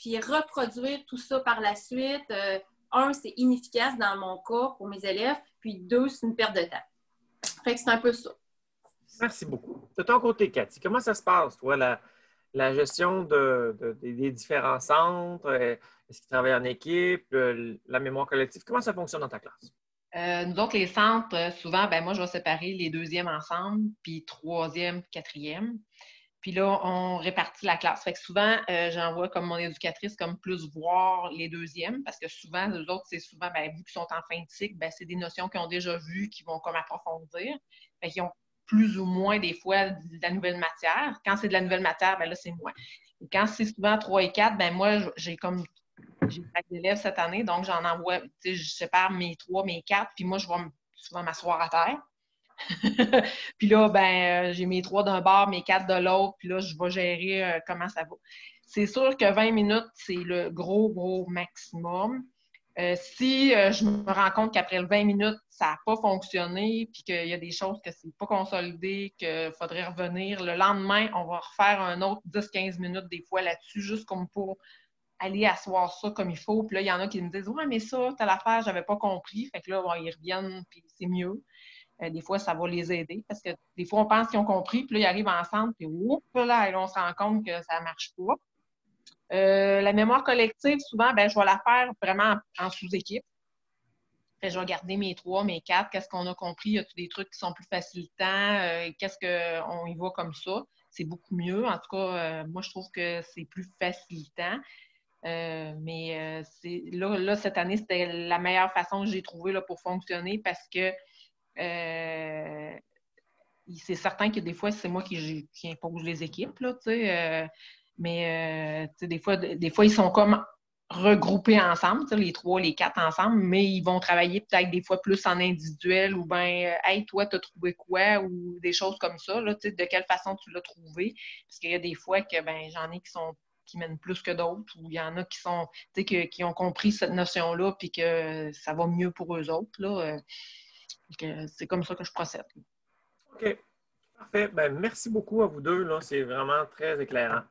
puis reproduire tout ça par la suite, un, c'est inefficace dans mon cas pour mes élèves, puis deux, c'est une perte de temps. Fait que c'est un peu ça. Merci beaucoup. De ton côté, Cathy, comment ça se passe, toi, la gestion des différents centres? Est-ce qu'ils travaillent en équipe? La mémoire collective? Comment ça fonctionne dans ta classe? Nous autres, les centres, souvent, ben moi, je vais séparer les deuxièmes ensemble, puis troisième, quatrième. Puis là, on répartit la classe. Fait que souvent, j'envoie comme mon éducatrice comme plus voir les deuxièmes, parce que souvent, les autres, c'est souvent, ben, vu qu'ils sont en fin de cycle, ben, c'est des notions qu'ils ont déjà vues, qu'ils vont comme approfondir. Fait qu'ils ont plus ou moins, des fois, de la nouvelle matière. Quand c'est de la nouvelle matière, ben là, c'est moi. Et quand c'est souvent 3 et 4, ben moi, j'ai 4 élèves cette année, donc j'en envoie, tu sais, je sépare mes 3, mes 4, puis moi, je vais souvent m'asseoir à terre. Puis là, ben, j'ai mes 3 d'un bord, mes 4 de l'autre, puis là, je vais gérer comment ça va. C'est sûr que 20 minutes, c'est le gros maximum. Si je me rends compte qu'après 20 minutes, ça n'a pas fonctionné, puis qu'il y a des choses que c'est pas consolidé, qu'il faudrait revenir, le lendemain, on va refaire un autre 10-15 minutes des fois là-dessus, juste comme pour aller asseoir ça comme il faut. Puis là, il y en a qui me disent « Ouais, mais ça, telle affaire, je n'avais pas compris. » Fait que là, bon, ils reviennent, puis c'est mieux. Des fois, ça va les aider parce que des fois, on pense qu'ils ont compris, puis là, ils arrivent ensemble, puis oups, là, et là, on se rend compte que ça ne marche pas. La mémoire collective, souvent, ben, je vais la faire vraiment en sous-équipe. Je vais garder mes 3, mes 4, qu'est-ce qu'on a compris, y a-t-il des trucs qui sont plus facilitants, qu'est-ce qu'on y va comme ça. C'est beaucoup mieux. En tout cas, moi, je trouve que c'est plus facilitant. Mais là, cette année, c'était la meilleure façon que j'ai trouvée là, pour fonctionner parce que c'est certain que des fois, c'est moi qui impose les équipes, là, mais des fois, ils sont comme regroupés ensemble, les 3, les 4 ensemble, mais ils vont travailler peut-être des fois plus en individuel ou bien « Hey, toi, t'as trouvé quoi? » ou des choses comme ça, là, de quelle façon tu l'as trouvé. Parce qu'il y a des fois que ben j'en ai qui mènent plus que d'autres, ou il y en a qui ont compris cette notion-là puis que ça va mieux pour eux autres. Là, c'est comme ça que je procède. OK. Parfait. Ben, merci beaucoup à vous deux. Là. C'est vraiment très éclairant.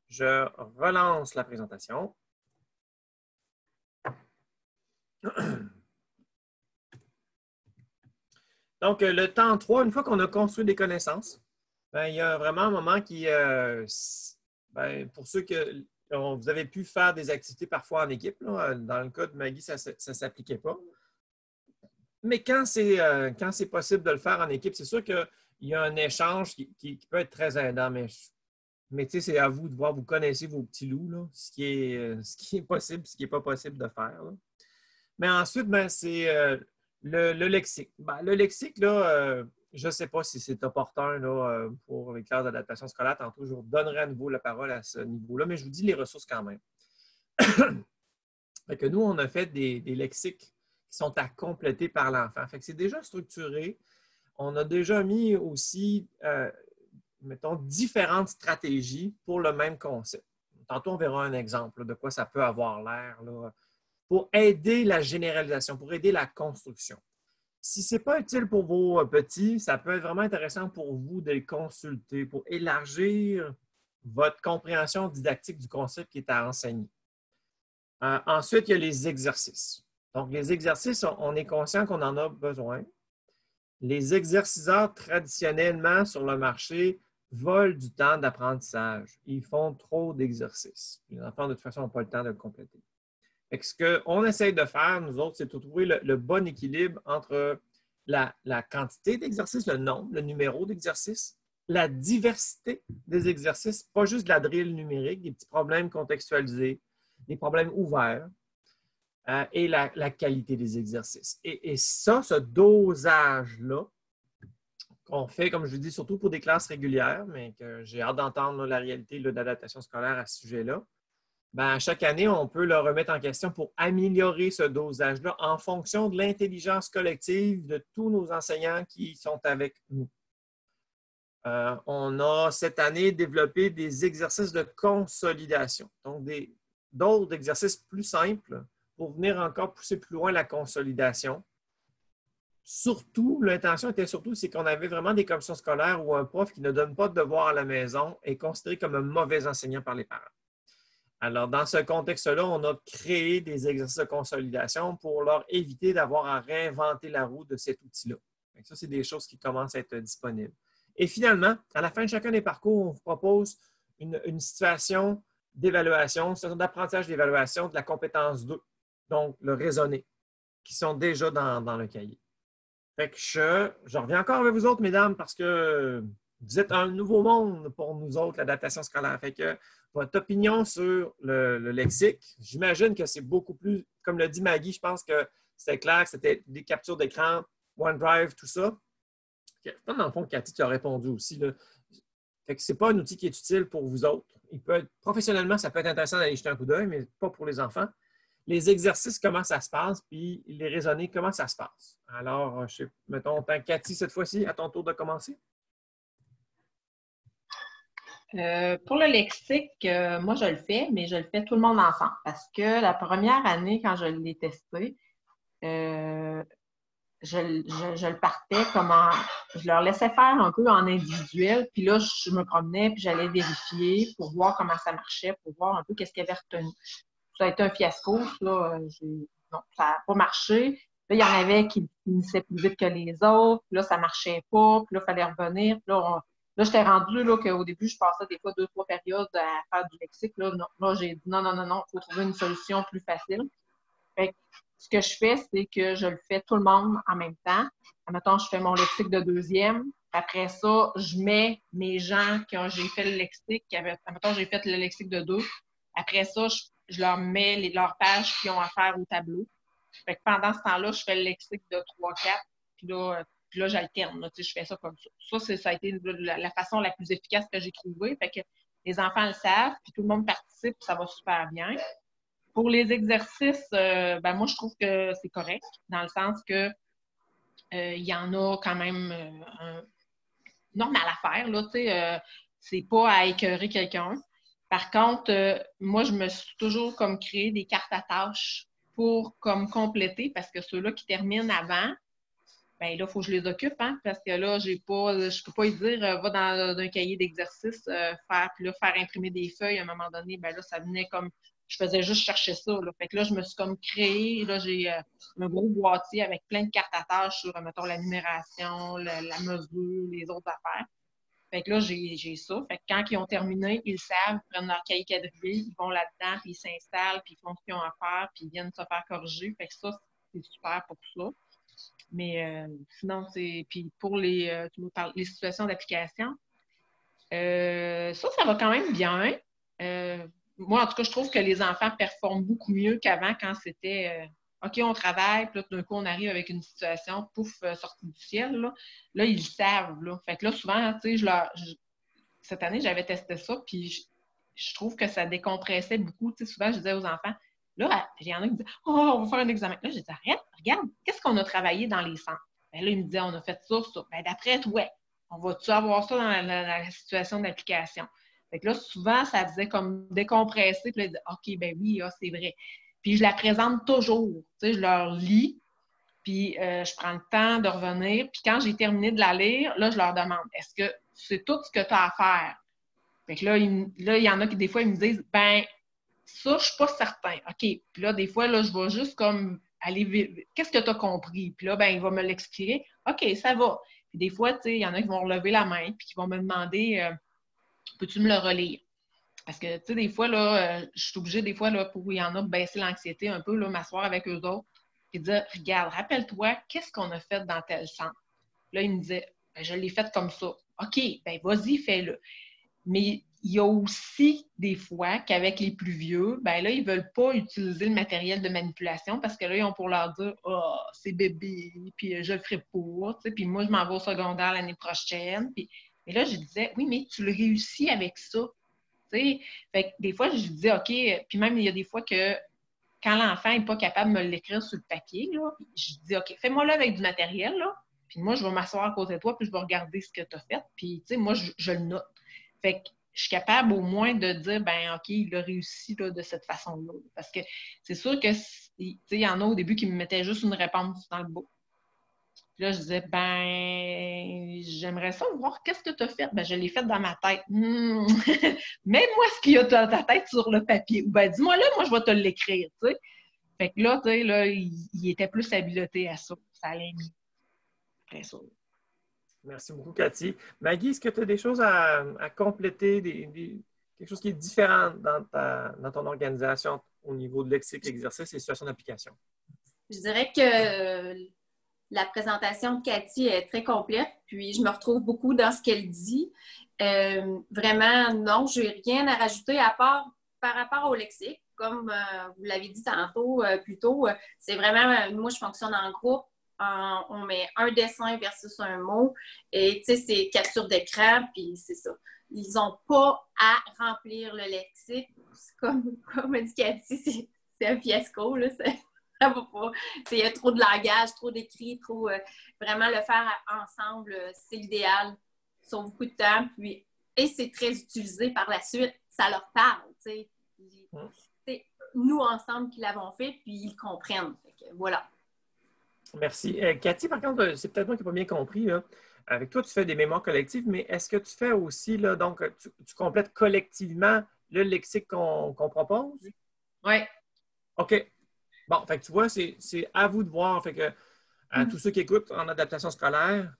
Je relance la présentation. Donc, le temps 3, une fois qu'on a construit des connaissances, ben, il y a vraiment un moment qui, ben, pour ceux que vous avez pu faire des activités parfois en équipe, là, dans le cas de Maggie, ça ne s'appliquait pas. Mais quand c'est possible de le faire en équipe, c'est sûr qu'il y a un échange qui peut être très aidant, mais tu sais, c'est à vous de voir, vous connaissez vos petits loups, là, ce qui est possible, ce qui n'est pas possible de faire. Là. Mais ensuite, ben, c'est le lexique. Ben, le lexique, là, je ne sais pas si c'est opportun là, pour les classes d'adaptation scolaire. Tantôt, je vous donnerai à nouveau la parole à ce niveau-là, mais je vous dis les ressources quand même. Fait que nous, on a fait des lexiques qui sont à compléter par l'enfant. Fait que c'est déjà structuré. On a déjà mis aussi, mettons, différentes stratégies pour le même concept. Tantôt, on verra un exemple là, de quoi ça peut avoir l'air là, pour aider la généralisation, pour aider la construction. Si ce n'est pas utile pour vos petits, ça peut être vraiment intéressant pour vous de les consulter pour élargir votre compréhension didactique du concept qui est à enseigner. Ensuite, il y a les exercices. Donc, les exercices, on est conscient qu'on en a besoin. Les exerciceurs, traditionnellement, sur le marché, volent du temps d'apprentissage. Ils font trop d'exercices. Les enfants, de toute façon, n'ont pas le temps de le compléter. Ce qu'on essaye de faire, nous autres, c'est de trouver le bon équilibre entre la quantité d'exercices, le nombre, le numéro d'exercices, la diversité des exercices, pas juste de la drill numérique, des petits problèmes contextualisés, des problèmes ouverts, et la qualité des exercices. Et ça, ce dosage-là, qu'on fait, comme je vous dis, surtout pour des classes régulières, mais que j'ai hâte d'entendre la réalité d'adaptation scolaire à ce sujet-là, ben, chaque année, on peut le remettre en question pour améliorer ce dosage-là en fonction de l'intelligence collective de tous nos enseignants qui sont avec nous. On a cette année développé des exercices de consolidation, donc d'autres exercices plus simples pour venir encore pousser plus loin la consolidation. Surtout, l'intention était surtout, c'est qu'on avait vraiment des commissions scolaires où un prof qui ne donne pas de devoir à la maison est considéré comme un mauvais enseignant par les parents. Alors, dans ce contexte-là, on a créé des exercices de consolidation pour leur éviter d'avoir à réinventer la roue de cet outil-là. Ça, c'est des choses qui commencent à être disponibles. Et finalement, à la fin de chacun des parcours, on vous propose une situation d'évaluation, une situation d'apprentissage d'évaluation de la compétence 2, donc le raisonner, qui sont déjà dans le cahier. Fait que je reviens encore avec vous autres, mesdames, parce que vous êtes un nouveau monde pour nous autres, l'adaptation scolaire. Fait que votre opinion sur le lexique, j'imagine que c'est beaucoup plus, comme l'a dit Maggie, je pense que c'était clair, que c'était des captures d'écran, OneDrive, tout ça. Dans le fond, Cathy, tu as répondu aussi. Là. Fait que ce n'est pas un outil qui est utile pour vous autres. Il peut être, professionnellement, ça peut être intéressant d'aller jeter un coup d'œil, mais pas pour les enfants. Les exercices, comment ça se passe, puis les raisonnés, comment ça se passe. Alors, mettons, Cathy, cette fois-ci, à ton tour de commencer. Pour le lexique, moi, je le fais, mais je le fais tout le monde ensemble. Parce que la première année, quand je l'ai testé, je le partais je leur laissais faire un peu en individuel, puis là, je me promenais, puis j'allais vérifier pour voir comment ça marchait, pour voir un peu qu'est-ce qu'il y avait retenu. Ça a été un fiasco, là, non, ça n'a pas marché. Là, il y en avait qui finissaient plus vite que les autres, puis là, ça ne marchait pas, puis là, il fallait revenir, puis là, j'étais rendue là, qu'au début, je passais des fois 2-3 périodes à faire du lexique. Là, j'ai dit non, il faut trouver une solution plus facile. Fait que, ce que je fais, c'est que je le fais tout le monde en même temps. Admettons, je fais mon lexique de deuxième. Après ça, je mets mes gens j'ai fait le lexique, admettons, j'ai fait le lexique de 2. Après ça, je leur mets leurs pages qui ont à faire au tableau. Fait que pendant ce temps-là, je fais le lexique de 3-4. Puis là, j'alterne. Là, je fais ça comme ça. Ça a été la façon la plus efficace que j'ai trouvée. Fait que les enfants le savent, puis tout le monde participe, puis ça va super bien. Pour les exercices, moi, je trouve que c'est correct, dans le sens que il y en a quand même normal à faire. Là, c'est pas à écœurer quelqu'un. Par contre, moi, je me suis toujours comme créé des cartes à tâches pour comme compléter, parce que ceux-là qui terminent avant, ben là, il faut que je les occupe, hein, parce que là, je peux pas y dire, va dans un cahier d'exercice, faire imprimer des feuilles. À un moment donné, ben là, ça venait comme, je faisais juste chercher ça. Là. Fait que là, je me suis comme créé, là, j'ai un gros boîtier avec plein de cartes à tâches sur, mettons, la numération, la mesure, les autres affaires. Fait que là, j'ai ça. Fait que quand ils ont terminé, ils savent, ils prennent leur cahier quadrillé, ils vont là-dedans, puis ils s'installent, puis ils font ce qu'ils ont à faire, puis ils viennent se faire corriger. Fait que ça, c'est super pour ça. Mais sinon, c'est. Puis pour tu nous parles, les situations d'application, ça va quand même bien. Moi, en tout cas, je trouve que les enfants performent beaucoup mieux qu'avant quand c'était OK, on travaille, puis là, tout d'un coup, on arrive avec une situation, pouf, sortie du ciel. Là, ils le savent. Là. Fait que là, souvent, tu sais, cette année, j'avais testé ça, puis je trouve que ça décompressait beaucoup. Tu sais, souvent, je disais aux enfants, là, il y en a qui disaient, oh, on va faire un examen. Là, je disais, arrête, regarde, qu'est-ce qu'on a travaillé dans les centres? Ben là, ils me disaient, on a fait ça, ça. Ben d'après toi, on va-tu avoir ça dans la situation d'application? Fait que là, souvent, ça faisait comme décompresser, puis là, ils disaient, OK, ben oui, c'est vrai. Puis je la présente toujours. Tu sais, je leur lis, puis je prends le temps de revenir. Puis quand j'ai terminé de la lire, là, je leur demande, est-ce que c'est tout ce que tu as à faire? Fait que là, il y en a qui, des fois, ils me disent, ben, ça, je ne suis pas certain. OK. Puis là, des fois, là, je vais juste comme aller, qu'est-ce que tu as compris? Puis là, ben, il va me l'expliquer. OK, ça va. Puis des fois, tu sais, il y en a qui vont relever la main, puis qui vont me demander, peux-tu me le relire? Parce que, tu sais, des fois, là, je suis obligée, des fois, là, pour il y en a, baisser l'anxiété un peu, là, m'asseoir avec eux autres, puis dire, regarde, rappelle-toi, qu'est-ce qu'on a fait dans tel sens? Là, ils me disaient, ben, je l'ai fait comme ça. OK, ben vas-y, fais-le. Mais il y a aussi des fois qu'avec les plus vieux, ben là, ils ne veulent pas utiliser le matériel de manipulation parce que là, ils ont pour leur dire, oh, c'est bébé, puis je le ferai pas, tu sais, puis moi, je m'en vais au secondaire l'année prochaine. Puis, mais là, je disais, oui, mais tu le réussis avec ça. Tu sais, fait que des fois, je dis, OK, puis même, il y a des fois que quand l'enfant n'est pas capable de me l'écrire sur le papier, là, je dis, OK, fais-moi-le avec du matériel, là, puis moi, je vais m'asseoir à côté de toi, puis je vais regarder ce que tu as fait, puis, tu sais, moi, je le note. Fait que je suis capable au moins de dire, ben OK, il a réussi là, de cette façon-là. Parce que c'est sûr que, tu sais, il y en a au début qui me mettaient juste une réponse dans le bas. Puis là, je disais, ben, j'aimerais ça voir qu'est-ce que tu as fait. Ben, je l'ai fait dans ma tête. Mets-moi ce qu'il y a dans ta tête sur le papier. Ou ben, dis-moi là, moi, je vais te l'écrire, tu sais. Fait que là, tu sais, là, il était plus habilité à ça. Ça allait mieux. Après ça. Merci beaucoup, Cathy. Maggie, est-ce que tu as des choses à compléter, quelque chose qui est différent dans ton organisation au niveau de lexique, exercice et situation d'application? Je dirais que la présentation de Cathy est très complète, puis je me retrouve beaucoup dans ce qu'elle dit. Vraiment, non, je n'ai rien à rajouter à part par rapport au lexique. Comme vous l'avez dit tantôt, c'est vraiment, moi, je fonctionne en groupe. On met un dessin versus un mot. Et tu sais, c'est capture d'écran, puis c'est ça. Ils n'ont pas à remplir le lexique. Comme a dit Cathy, c'est un fiasco, là. Ça va pas. Il y a trop de langage, trop d'écrit, trop... vraiment, le faire ensemble, c'est l'idéal. Sur beaucoup de temps. Puis, et c'est très utilisé par la suite. Ça leur parle, tu sais. C'est nous, ensemble, qui l'avons fait, puis ils comprennent. Fait que, voilà. Merci. Cathy, par contre, c'est peut-être moi qui n'ai pas bien compris, là. Avec toi, tu fais des mémoires collectives, mais est-ce que tu fais aussi, là, donc, tu complètes collectivement le lexique qu'on propose? Oui. OK. Bon, fait que tu vois, c'est à vous de voir. Fait que à tous ceux qui écoutent en adaptation scolaire,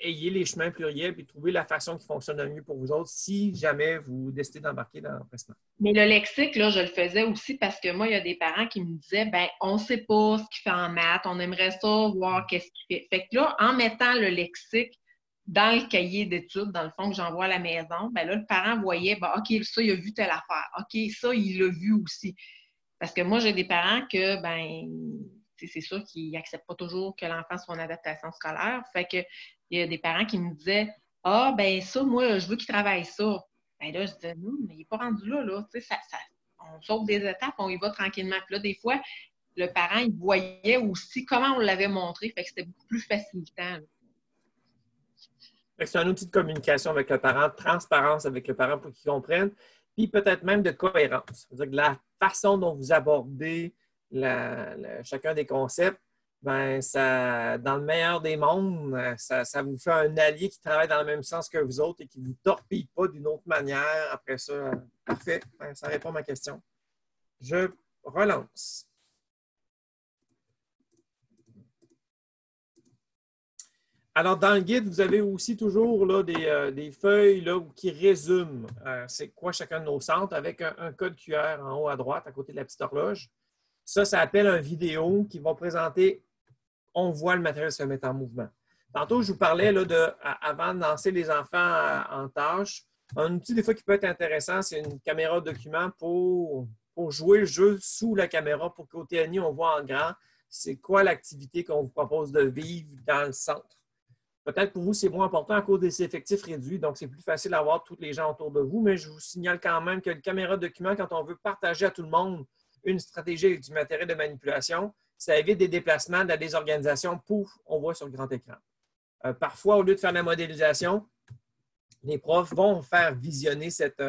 ayez les chemins pluriels et trouvez la façon qui fonctionne le mieux pour vous autres si jamais vous décidez d'embarquer dans l'empressement. Mais le lexique, là, je le faisais aussi parce que moi, il y a des parents qui me disaient, ben, on ne sait pas ce qu'il fait en maths, on aimerait ça voir qu'est-ce qu'il fait. Fait que là, en mettant le lexique dans le cahier d'études, dans le fond, que j'envoie à la maison, ben là, le parent voyait, ben, OK, ça, il a vu telle affaire. OK, ça, il l'a vu aussi. Parce que moi, j'ai des parents que, ben, c'est sûr qu'ils n'acceptent pas toujours que l'enfant soit en adaptation scolaire. Fait que il y a des parents qui me disaient, ah, ben ça, moi, je veux qu'il travaille ça. Ben là, je disais, non, mais il n'est pas rendu là, là. Tu sais, on saute des étapes, on y va tranquillement. Puis là, des fois, le parent, il voyait aussi comment on l'avait montré. Fait que c'était beaucoup plus facilitant. C'est un outil de communication avec le parent, de transparence avec le parent pour qu'il comprenne, puis peut-être même de cohérence. C'est-à-dire que la façon dont vous abordez chacun des concepts, ben ça, dans le meilleur des mondes, ça vous fait un allié qui travaille dans le même sens que vous autres et qui ne vous torpille pas d'une autre manière. Après ça, parfait, ben, ça répond à ma question. Je relance. Alors, dans le guide, vous avez aussi toujours là, des feuilles là, qui résument c'est quoi chacun de nos centres avec un code QR en haut à droite, à côté de la petite horloge. Ça appelle un vidéo qui va présenter, on voit le matériel se mettre en mouvement. Tantôt, je vous parlais là, avant de lancer les enfants en tâche, un outil des fois qui peut être intéressant, c'est une caméra document pour jouer le jeu sous la caméra pour qu'au TNI, on voit en grand c'est quoi l'activité qu'on vous propose de vivre dans le centre. Peut-être pour vous, c'est moins important à cause des effectifs réduits, donc c'est plus facile à voir tous les gens autour de vous, mais je vous signale quand même que le caméra document, quand on veut partager à tout le monde une stratégie avec du matériel de manipulation, ça évite des déplacements, de la désorganisation. Pouf, on voit sur le grand écran. Parfois, au lieu de faire la modélisation, les profs vont faire visionner cette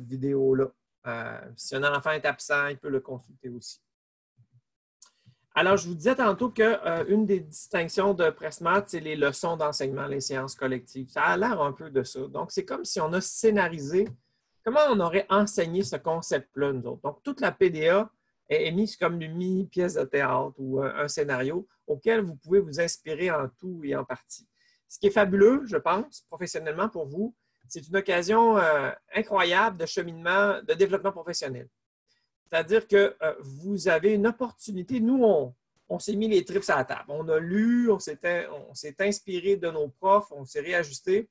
vidéo-là. Si un enfant est absent, il peut le consulter aussi. Alors, je vous disais tantôt qu'une des distinctions de Pressmath, c'est les leçons d'enseignement, les séances collectives. Ça a l'air un peu de ça. Donc, c'est comme si on a scénarisé comment on aurait enseigné ce concept-là, nous autres. Donc, toute la PDA est mise comme une mini-pièce de théâtre ou un scénario auquel vous pouvez vous inspirer en tout et en partie. Ce qui est fabuleux, je pense, professionnellement pour vous, c'est une occasion incroyable de cheminement, de développement professionnel. C'est-à-dire que vous avez une opportunité. Nous, on s'est mis les tripes à la table. On a lu, on s'est inspiré de nos profs, on s'est réajusté.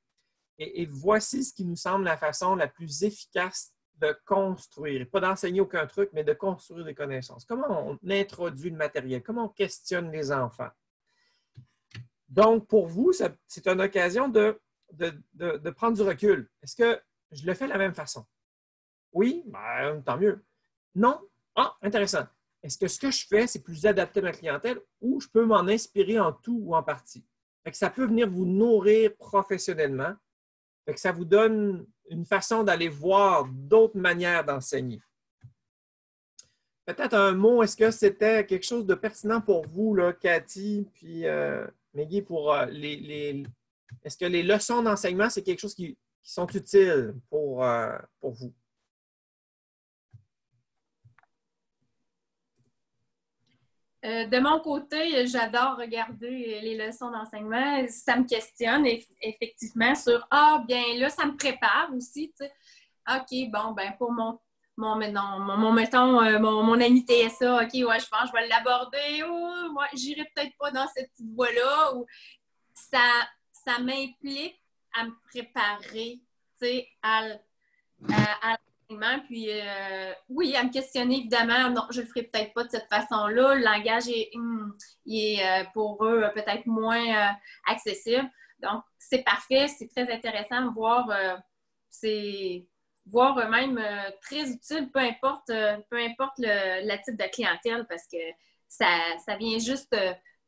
Et voici ce qui nous semble la façon la plus efficace de construire. Pas d'enseigner aucun truc, mais de construire des connaissances. Comment on introduit le matériel? Comment on questionne les enfants? Donc, pour vous, c'est une occasion de prendre du recul. Est-ce que je le fais de la même façon? Oui? Ben, tant mieux. Non? Ah, intéressant. Est-ce que ce que je fais, c'est plus adapté à ma clientèle ou je peux m'en inspirer en tout ou en partie? Fait que ça peut venir vous nourrir professionnellement. Fait que ça vous donne une façon d'aller voir d'autres manières d'enseigner. Peut-être un mot, est-ce que c'était quelque chose de pertinent pour vous, là, Cathy, puis Meggy, pour est-ce que les leçons d'enseignement, c'est quelque chose qui sont utiles pour vous? De mon côté, j'adore regarder les leçons d'enseignement. Ça me questionne effectivement sur bien là, ça me prépare aussi. Tu sais. OK, bon, ben pour mon ami TSA, OK, ouais, je pense que je vais l'aborder. Ou moi, j'irai peut-être pas dans cette petite voie-là. Ou ça m'implique à me préparer, tu sais, à l'enseignement. Puis, oui, à me questionner, évidemment. Non, je le ferai peut-être pas de cette façon-là. Le langage est pour eux peut-être moins accessible. Donc, c'est parfait. C'est très intéressant de voir. Voire même très utile, peu importe le type de clientèle, parce que ça vient juste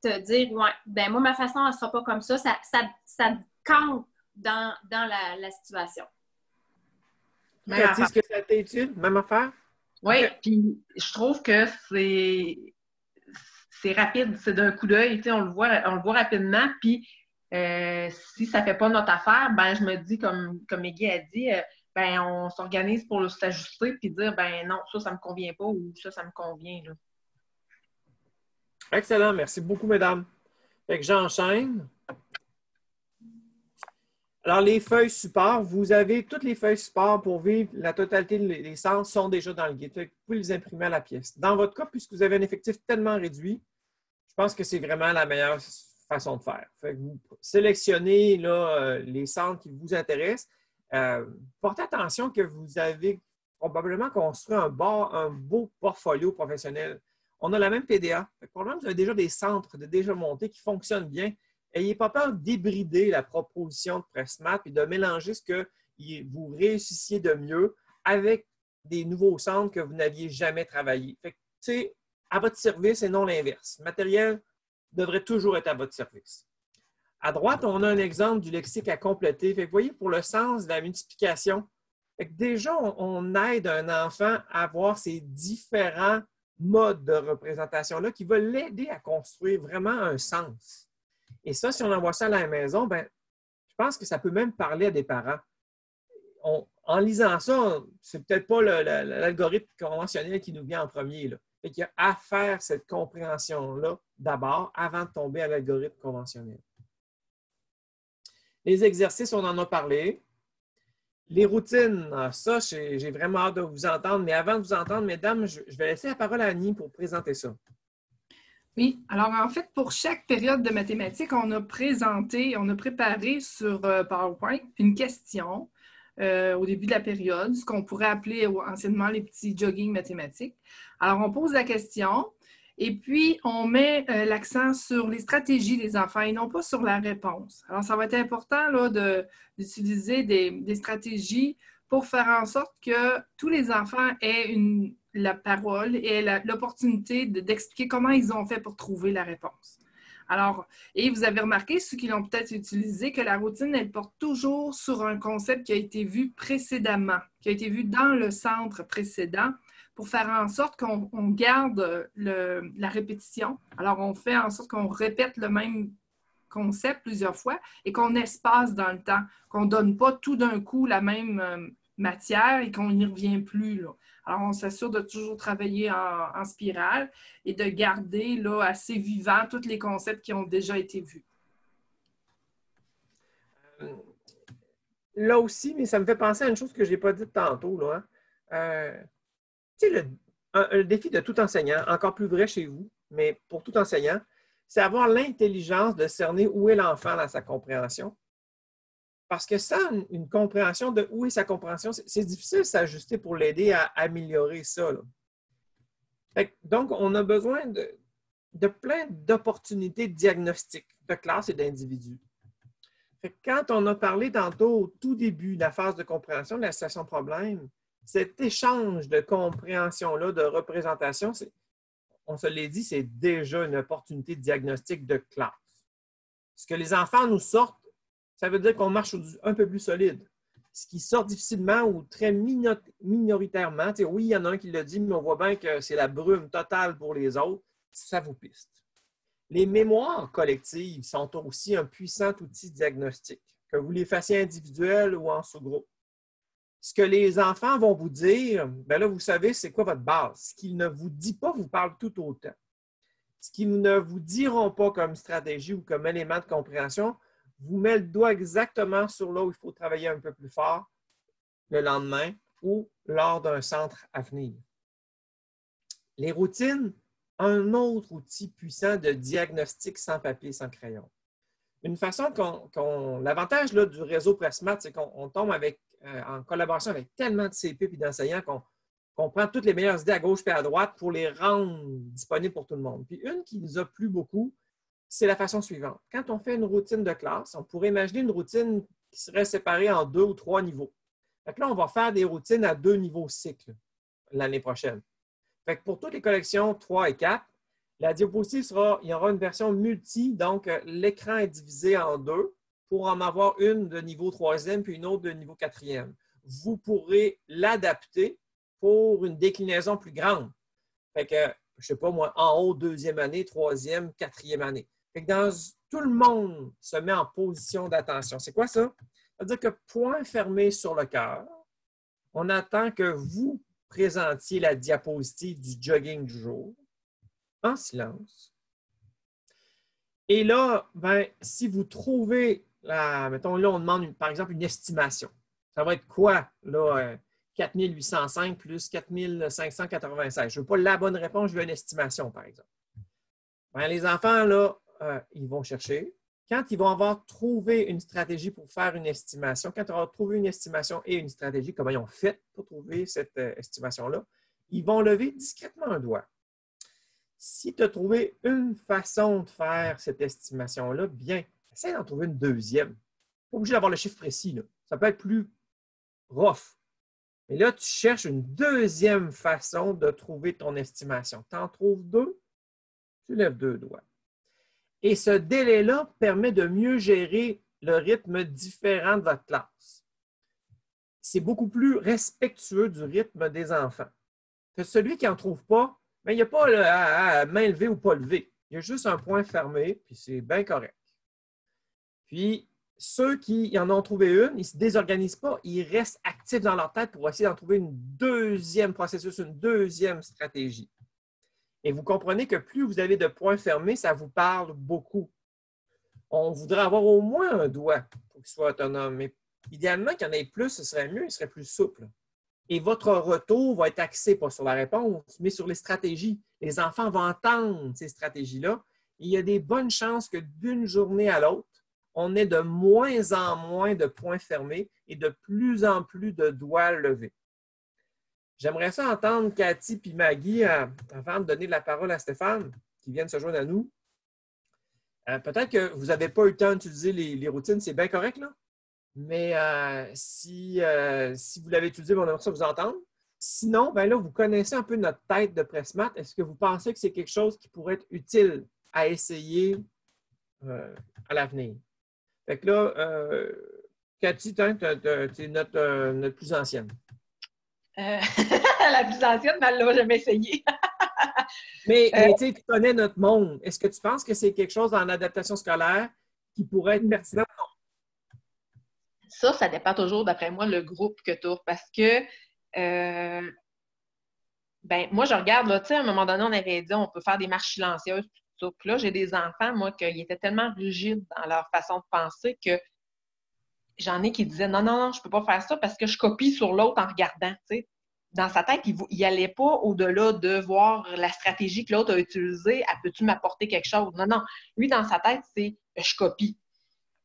te dire, ouais, ben moi, ma façon, elle ne sera pas comme ça. Ça compte dans la situation. Cathy, est-ce que ça a été utile? Même affaire? Oui, puis je trouve que c'est rapide, c'est d'un coup d'œil, tu sais, on le voit rapidement, puis si ça ne fait pas notre affaire, ben je me dis, comme Meggy a dit, ben on s'organise pour s'ajuster puis dire ben non, ça ne me convient pas ou ça me convient. Là. Excellent, merci beaucoup, mesdames. Fait que j'enchaîne. Alors, les feuilles support, vous avez toutes les feuilles support pour vivre. La totalité des centres sont déjà dans le guide. Fait que vous pouvez les imprimer à la pièce. Dans votre cas, puisque vous avez un effectif tellement réduit, je pense que c'est vraiment la meilleure façon de faire. Fait que vous sélectionnez là, les centres qui vous intéressent. Portez attention que vous avez probablement construit un beau portfolio professionnel. On a la même PDA. Probablement vous avez déjà des centres déjà montés qui fonctionnent bien. N'ayez pas peur d'hybrider la proposition de Pressmat et de mélanger ce que vous réussissiez de mieux avec des nouveaux centres que vous n'aviez jamais travaillé. C'est à votre service et non l'inverse. Le matériel devrait toujours être à votre service. À droite, on a un exemple du lexique à compléter. Vous voyez, pour le sens de la multiplication, déjà, on aide un enfant à avoir ces différents modes de représentation-là qui vont l'aider à construire vraiment un sens. Et ça, si on envoie ça à la maison, ben, je pense que ça peut même parler à des parents. En lisant ça, c'est peut-être pas l'algorithme conventionnel qui nous vient en premier. Là. Fait qu'il y a à faire cette compréhension-là d'abord avant de tomber à l'algorithme conventionnel. Les exercices, on en a parlé. Les routines, ça, j'ai vraiment hâte de vous entendre. Mais avant de vous entendre, mesdames, je vais laisser la parole à Annie pour présenter ça. Oui, alors en fait, pour chaque période de mathématiques, on a préparé sur PowerPoint une question au début de la période, ce qu'on pourrait appeler anciennement les petits jogging mathématiques. Alors, on pose la question et puis on met l'accent sur les stratégies des enfants et non pas sur la réponse. Alors, ça va être important là, d'utiliser des stratégies pour faire en sorte que tous les enfants aient la parole et l'opportunité d'expliquer comment ils ont fait pour trouver la réponse. Alors, et vous avez remarqué, ceux qui l'ont peut-être utilisé, que la routine, elle porte toujours sur un concept qui a été vu précédemment, qui a été vu dans le centre précédent pour faire en sorte qu'on garde la répétition. Alors, on fait en sorte qu'on répète le même concept plusieurs fois et qu'on espace dans le temps, qu'on ne donne pas tout d'un coup la même matière et qu'on n'y revient plus. Là. Alors, on s'assure de toujours travailler en spirale et de garder là, assez vivant tous les concepts qui ont déjà été vus. Là aussi, mais ça me fait penser à une chose que je n'ai pas dite tantôt. Là, hein. Tu sais, le défi de tout enseignant, encore plus vrai chez vous, mais pour tout enseignant, c'est avoir l'intelligence de cerner où est l'enfant dans sa compréhension. Parce que sans une compréhension de où est sa compréhension, c'est difficile de s'ajuster pour l'aider à améliorer ça. Là. Donc, on a besoin de plein d'opportunités de diagnostic de classe et d'individus. Quand on a parlé tantôt au tout début de la phase de compréhension de la situation problème, cet échange de compréhension-là, de représentation, on se l'est dit, c'est déjà une opportunité de diagnostic de classe. Ce que les enfants nous sortent, ça veut dire qu'on marche un peu plus solide. Ce qui sort difficilement ou très minoritairement, oui, il y en a un qui l'a dit, mais on voit bien que c'est la brume totale pour les autres, ça vous piste. Les mémoires collectives sont aussi un puissant outil diagnostique, que vous les fassiez individuels ou en sous-groupe. Ce que les enfants vont vous dire, bien là, vous savez c'est quoi votre base. Ce qu'ils ne vous disent pas vous parle tout autant. Ce qu'ils ne vous diront pas comme stratégie ou comme élément de compréhension vous met le doigt exactement sur là où il faut travailler un peu plus fort le lendemain ou lors d'un centre à venir. Les routines, un autre outil puissant de diagnostic sans papier, sans crayon. Une façon l'avantage du réseau Pressmat, c'est qu'on tombe en collaboration avec tellement de CP et d'enseignants qu'on prend toutes les meilleures idées à gauche et à droite pour les rendre disponibles pour tout le monde. Puis une qui nous a plu beaucoup, c'est la façon suivante. Quand on fait une routine de classe, on pourrait imaginer une routine qui serait séparée en 2 ou 3 niveaux. Fait que là, on va faire des routines à 2 niveaux cycle l'année prochaine. Fait que pour toutes les collections 3 et 4, la diapositive il y aura une version multi, donc l'écran est divisé en 2 pour en avoir une de niveau 3e puis une autre de niveau 4e. Vous pourrez l'adapter pour une déclinaison plus grande. Fait que, je ne sais pas moi, en haut, 2e année, 3e, 4e année. Fait que tout le monde se met en position d'attention. C'est quoi ça? C'est-à-dire que point fermé sur le cœur, on attend que vous présentiez la diapositive du jogging du jour en silence. Et là, ben, si vous trouvez, mettons là, on demande par exemple une estimation. Ça va être quoi, là, 4805 plus 4596? Je ne veux pas la bonne réponse, je veux une estimation, par exemple. Ben, les enfants, là, ils vont chercher. Quand ils vont avoir trouvé une stratégie pour faire une estimation, quand ils auront trouvé une estimation et une stratégie, comment ils ont fait pour trouver cette estimation-là, ils vont lever discrètement un doigt. Si tu as trouvé une façon de faire cette estimation-là, bien, essaie d'en trouver une deuxième. Pas obligé d'avoir le chiffre précis, là. Ça peut être plus rough. Mais là, tu cherches une deuxième façon de trouver ton estimation. Tu en trouves 2, tu lèves 2 doigts. Et ce délai-là permet de mieux gérer le rythme différent de votre classe. C'est beaucoup plus respectueux du rythme des enfants. Que celui qui n'en trouve pas, bien, il n'y a pas à main levée ou pas levée. Il y a juste un point fermé, puis c'est bien correct. Puis, ceux qui en ont trouvé une, ils ne se désorganisent pas, ils restent actifs dans leur tête pour essayer d'en trouver une deuxième processus, une deuxième stratégie. Et vous comprenez que plus vous avez de points fermés, ça vous parle beaucoup. On voudrait avoir au moins un doigt pour qu'il soit autonome. Mais idéalement, qu'il y en ait plus, ce serait mieux, il serait plus souple. Et votre retour va être axé pas sur la réponse, mais sur les stratégies. Les enfants vont entendre ces stratégies-là. Et il y a des bonnes chances que d'une journée à l'autre, on ait de moins en moins de points fermés et de plus en plus de doigts levés. J'aimerais ça entendre Cathy et Maggie, avant de donner la parole à Stéphane, qui vient de se joindre à nous. Peut-être que vous n'avez pas eu le temps d'utiliser les routines, c'est bien correct, là. Mais si vous l'avez utilisé, on aimerait ça vous entendre. Sinon, ben là, vous connaissez un peu notre tête de Pressmat. Est-ce que vous pensez que c'est quelque chose qui pourrait être utile à essayer à l'avenir? Fait que là, Cathy, tu es notre plus ancienne. La plus ancienne, mais elle ne l'a jamais essayé. mais tu connais notre monde. Est-ce que tu penses que c'est quelque chose dans l'adaptation scolaire qui pourrait être pertinent? Non. Ça dépend toujours, d'après moi, le groupe que tu as. Parce que, moi, je regarde, là, tu sais, à un moment donné, on avait dit on peut faire des marches silencieuses, tout ça. Puis là, j'ai des enfants, moi, qui étaient tellement rigides dans leur façon de penser que j'en ai qui disaient non, je ne peux pas faire ça parce que je copie sur l'autre en regardant. Tu sais. Dans sa tête, il n'allait pas au-delà de voir la stratégie que l'autre a utilisée. Peux-tu m'apporter quelque chose? Non. Lui, dans sa tête, c'est je copie.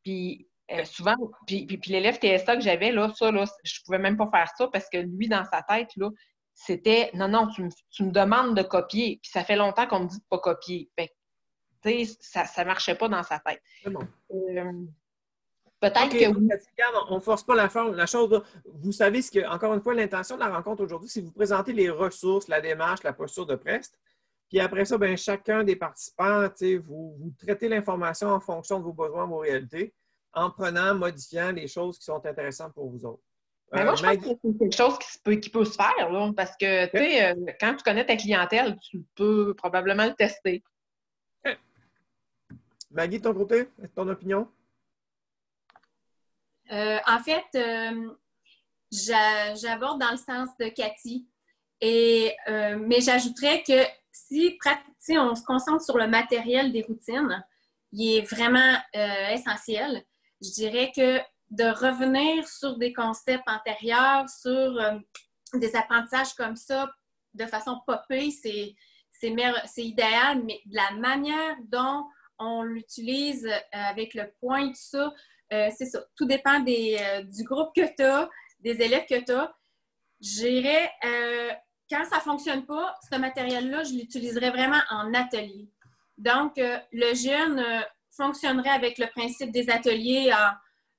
Puis souvent, puis l'élève TSA que j'avais, là, ça, là, je ne pouvais même pas faire ça parce que lui, dans sa tête, là, c'était non, tu me demandes de copier. Puis ça fait longtemps qu'on me dit de ne pas copier. Fait tu sais, ça ne marchait pas dans sa tête. C'est bon. Peut-être que oui. On ne force pas la chose. Là. Vous savez ce que, encore une fois, l'intention de la rencontre aujourd'hui, c'est de vous présenter les ressources, la démarche, la posture de Prest. Puis après ça, bien, chacun des participants, vous traitez l'information en fonction de vos besoins, vos réalités, en prenant, modifiant les choses qui sont intéressantes pour vous autres. Mais moi, je pense que c'est quelque chose qui peut se faire, là, parce que, tu sais, quand tu connais ta clientèle, tu peux probablement le tester. Maggie, de ton côté, ton opinion? En fait, j'aborde dans le sens de Cathy. Mais j'ajouterais que si on se concentre sur le matériel des routines, il est vraiment essentiel. Je dirais que de revenir sur des concepts antérieurs, sur des apprentissages comme ça, de façon popée, c'est idéal, mais de la manière dont on l'utilise avec le point et tout ça, c'est ça. Tout dépend du groupe que tu as, des élèves que tu as. Je dirais, quand ça ne fonctionne pas, ce matériel-là, je l'utiliserais vraiment en atelier. Donc, le jeune fonctionnerait avec le principe des ateliers.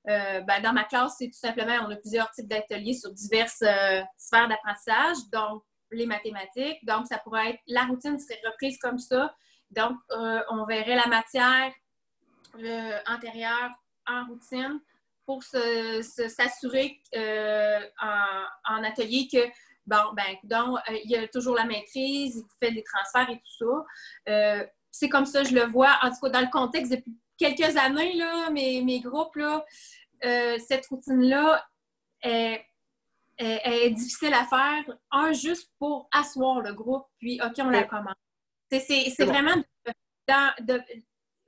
Dans ma classe, c'est tout simplement, on a plusieurs types d'ateliers sur diverses sphères d'apprentissage, donc les mathématiques. Donc, ça pourrait être, la routine serait reprise comme ça. Donc, on verrait la matière antérieure en routine pour s'assurer en atelier que il y a toujours la maîtrise, il fait des transferts et tout ça. C'est comme ça, je le vois, en tout cas dans le contexte depuis quelques années, là, mes groupes, là, cette routine-là est difficile à faire, juste pour asseoir le groupe, puis OK, on la commence. C'est vraiment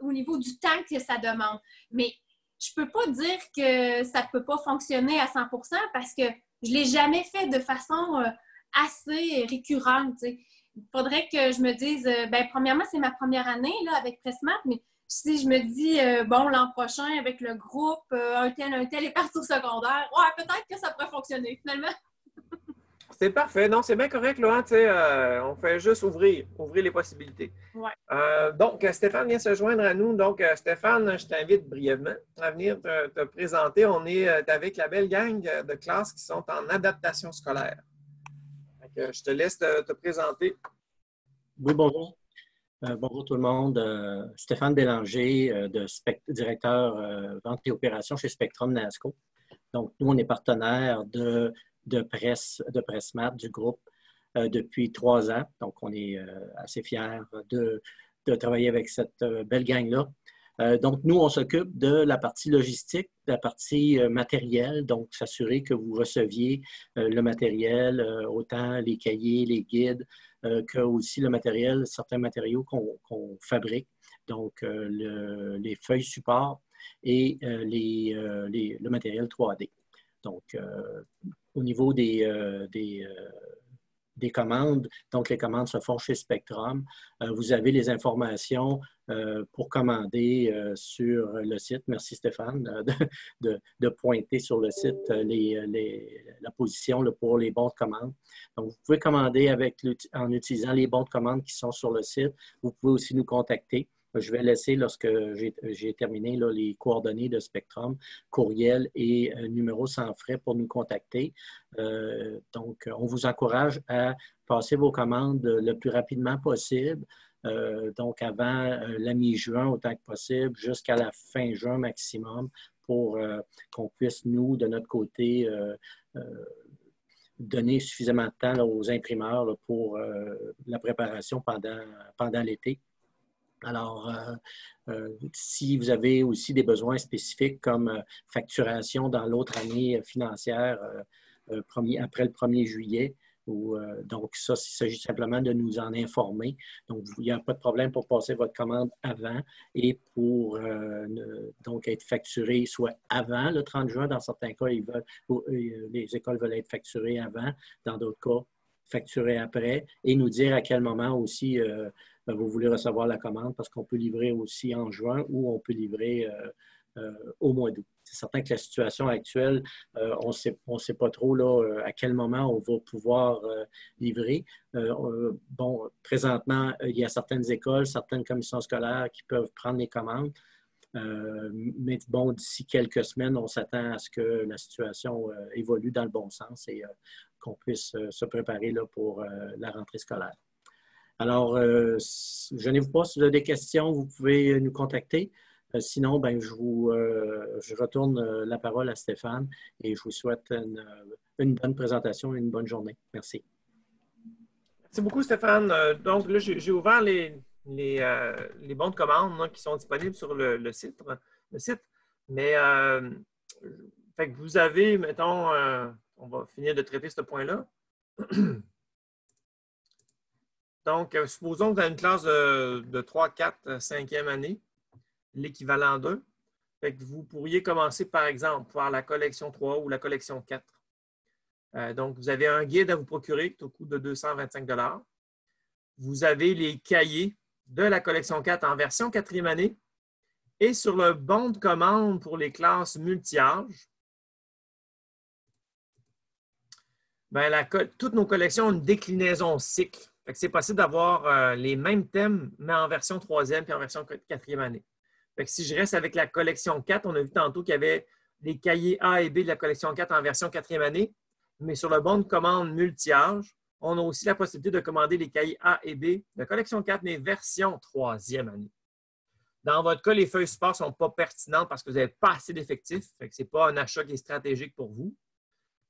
au niveau du temps que ça demande. Mais je ne peux pas dire que ça ne peut pas fonctionner à 100% parce que je ne l'ai jamais fait de façon assez récurrente. T'sais. Il faudrait que je me dise, premièrement, c'est ma première année là, avec Pressmap, mais si je me dis, l'an prochain, avec le groupe, un tel est parti au secondaire, ouais, peut-être que ça pourrait fonctionner finalement. C'est parfait. Non, c'est bien correct, Laurent. On fait juste ouvrir les possibilités. Ouais. Donc, Stéphane vient se joindre à nous. Donc, Stéphane, je t'invite brièvement à venir te présenter. On est avec la belle gang de classes qui sont en adaptation scolaire. Donc, je te laisse te présenter. Oui, bonjour. Bonjour tout le monde. Stéphane Bélanger, directeur vente et opérations chez Spectrum NASCO. Donc, nous, on est partenaire de Pressmap, du groupe, depuis 3 ans. Donc, on est assez fiers de travailler avec cette belle gang-là. Donc, nous, on s'occupe de la partie logistique, de la partie matérielle, donc s'assurer que vous receviez le matériel, autant les cahiers, les guides, que aussi le matériel, certains matériaux qu'on fabrique, donc les feuilles support et le matériel 3D. Donc, au niveau des commandes, donc les commandes se font chez Spectrum. Vous avez les informations pour commander sur le site. Merci Stéphane de pointer sur le site la position pour les bons de commande. Donc, vous pouvez commander en utilisant les bons de commande qui sont sur le site. Vous pouvez aussi nous contacter. Je vais laisser, lorsque j'ai terminé, là, les coordonnées de Spectrum, courriel et numéro sans frais pour nous contacter. Donc, on vous encourage à passer vos commandes le plus rapidement possible. Donc, avant la mi-juin, autant que possible, jusqu'à la fin juin maximum, pour qu'on puisse, nous, de notre côté, donner suffisamment de temps là, aux imprimeurs là, pour la préparation pendant l'été. Alors, si vous avez aussi des besoins spécifiques comme facturation dans l'autre année financière après le 1er juillet, donc ça, il s'agit simplement de nous en informer. Donc, il n'y a pas de problème pour passer votre commande avant et pour donc être facturé soit avant le 30 juin. Dans certains cas, les écoles veulent être facturées avant. Dans d'autres cas, facturées après et nous dire à quel moment aussi vous voulez recevoir la commande parce qu'on peut livrer aussi en juin ou on peut livrer au mois d'août. C'est certain que la situation actuelle, on ne sait pas trop là, à quel moment on va pouvoir livrer. Bon, présentement, il y a certaines écoles, certaines commissions scolaires qui peuvent prendre les commandes. Mais bon, d'ici quelques semaines, on s'attend à ce que la situation évolue dans le bon sens et qu'on puisse se préparer là, pour la rentrée scolaire. Alors, gênez-vous pas, si vous avez des questions, vous pouvez nous contacter. Sinon, ben, je retourne la parole à Stéphane et je vous souhaite une bonne présentation et une bonne journée. Merci. Merci beaucoup, Stéphane. Donc, là, j'ai ouvert les bons de commande là, qui sont disponibles sur le site. Mais fait que vous avez, mettons, on va finir de traiter ce point-là. Donc, supposons que vous avez une classe de 3, 4, 5e année, l'équivalent 2. Fait que vous pourriez commencer, par exemple, par la collection 3 ou la collection 4. Donc, vous avez un guide à vous procurer au coût de 225 $. Vous avez les cahiers de la collection 4 en version 4e année. Et sur le bon de commande pour les classes multi-âges, toutes nos collections ont une déclinaison cycle. C'est possible d'avoir les mêmes thèmes, mais en version 3e et en version 4e année. Fait que si je reste avec la collection 4, on a vu tantôt qu'il y avait les cahiers A et B de la collection 4 en version 4e année, mais sur le bon de commande multi-âge, on a aussi la possibilité de commander les cahiers A et B de collection 4, mais version 3e année. Dans votre cas, les feuilles support ne sont pas pertinentes parce que vous n'avez pas assez d'effectifs. Ce n'est pas un achat qui est stratégique pour vous.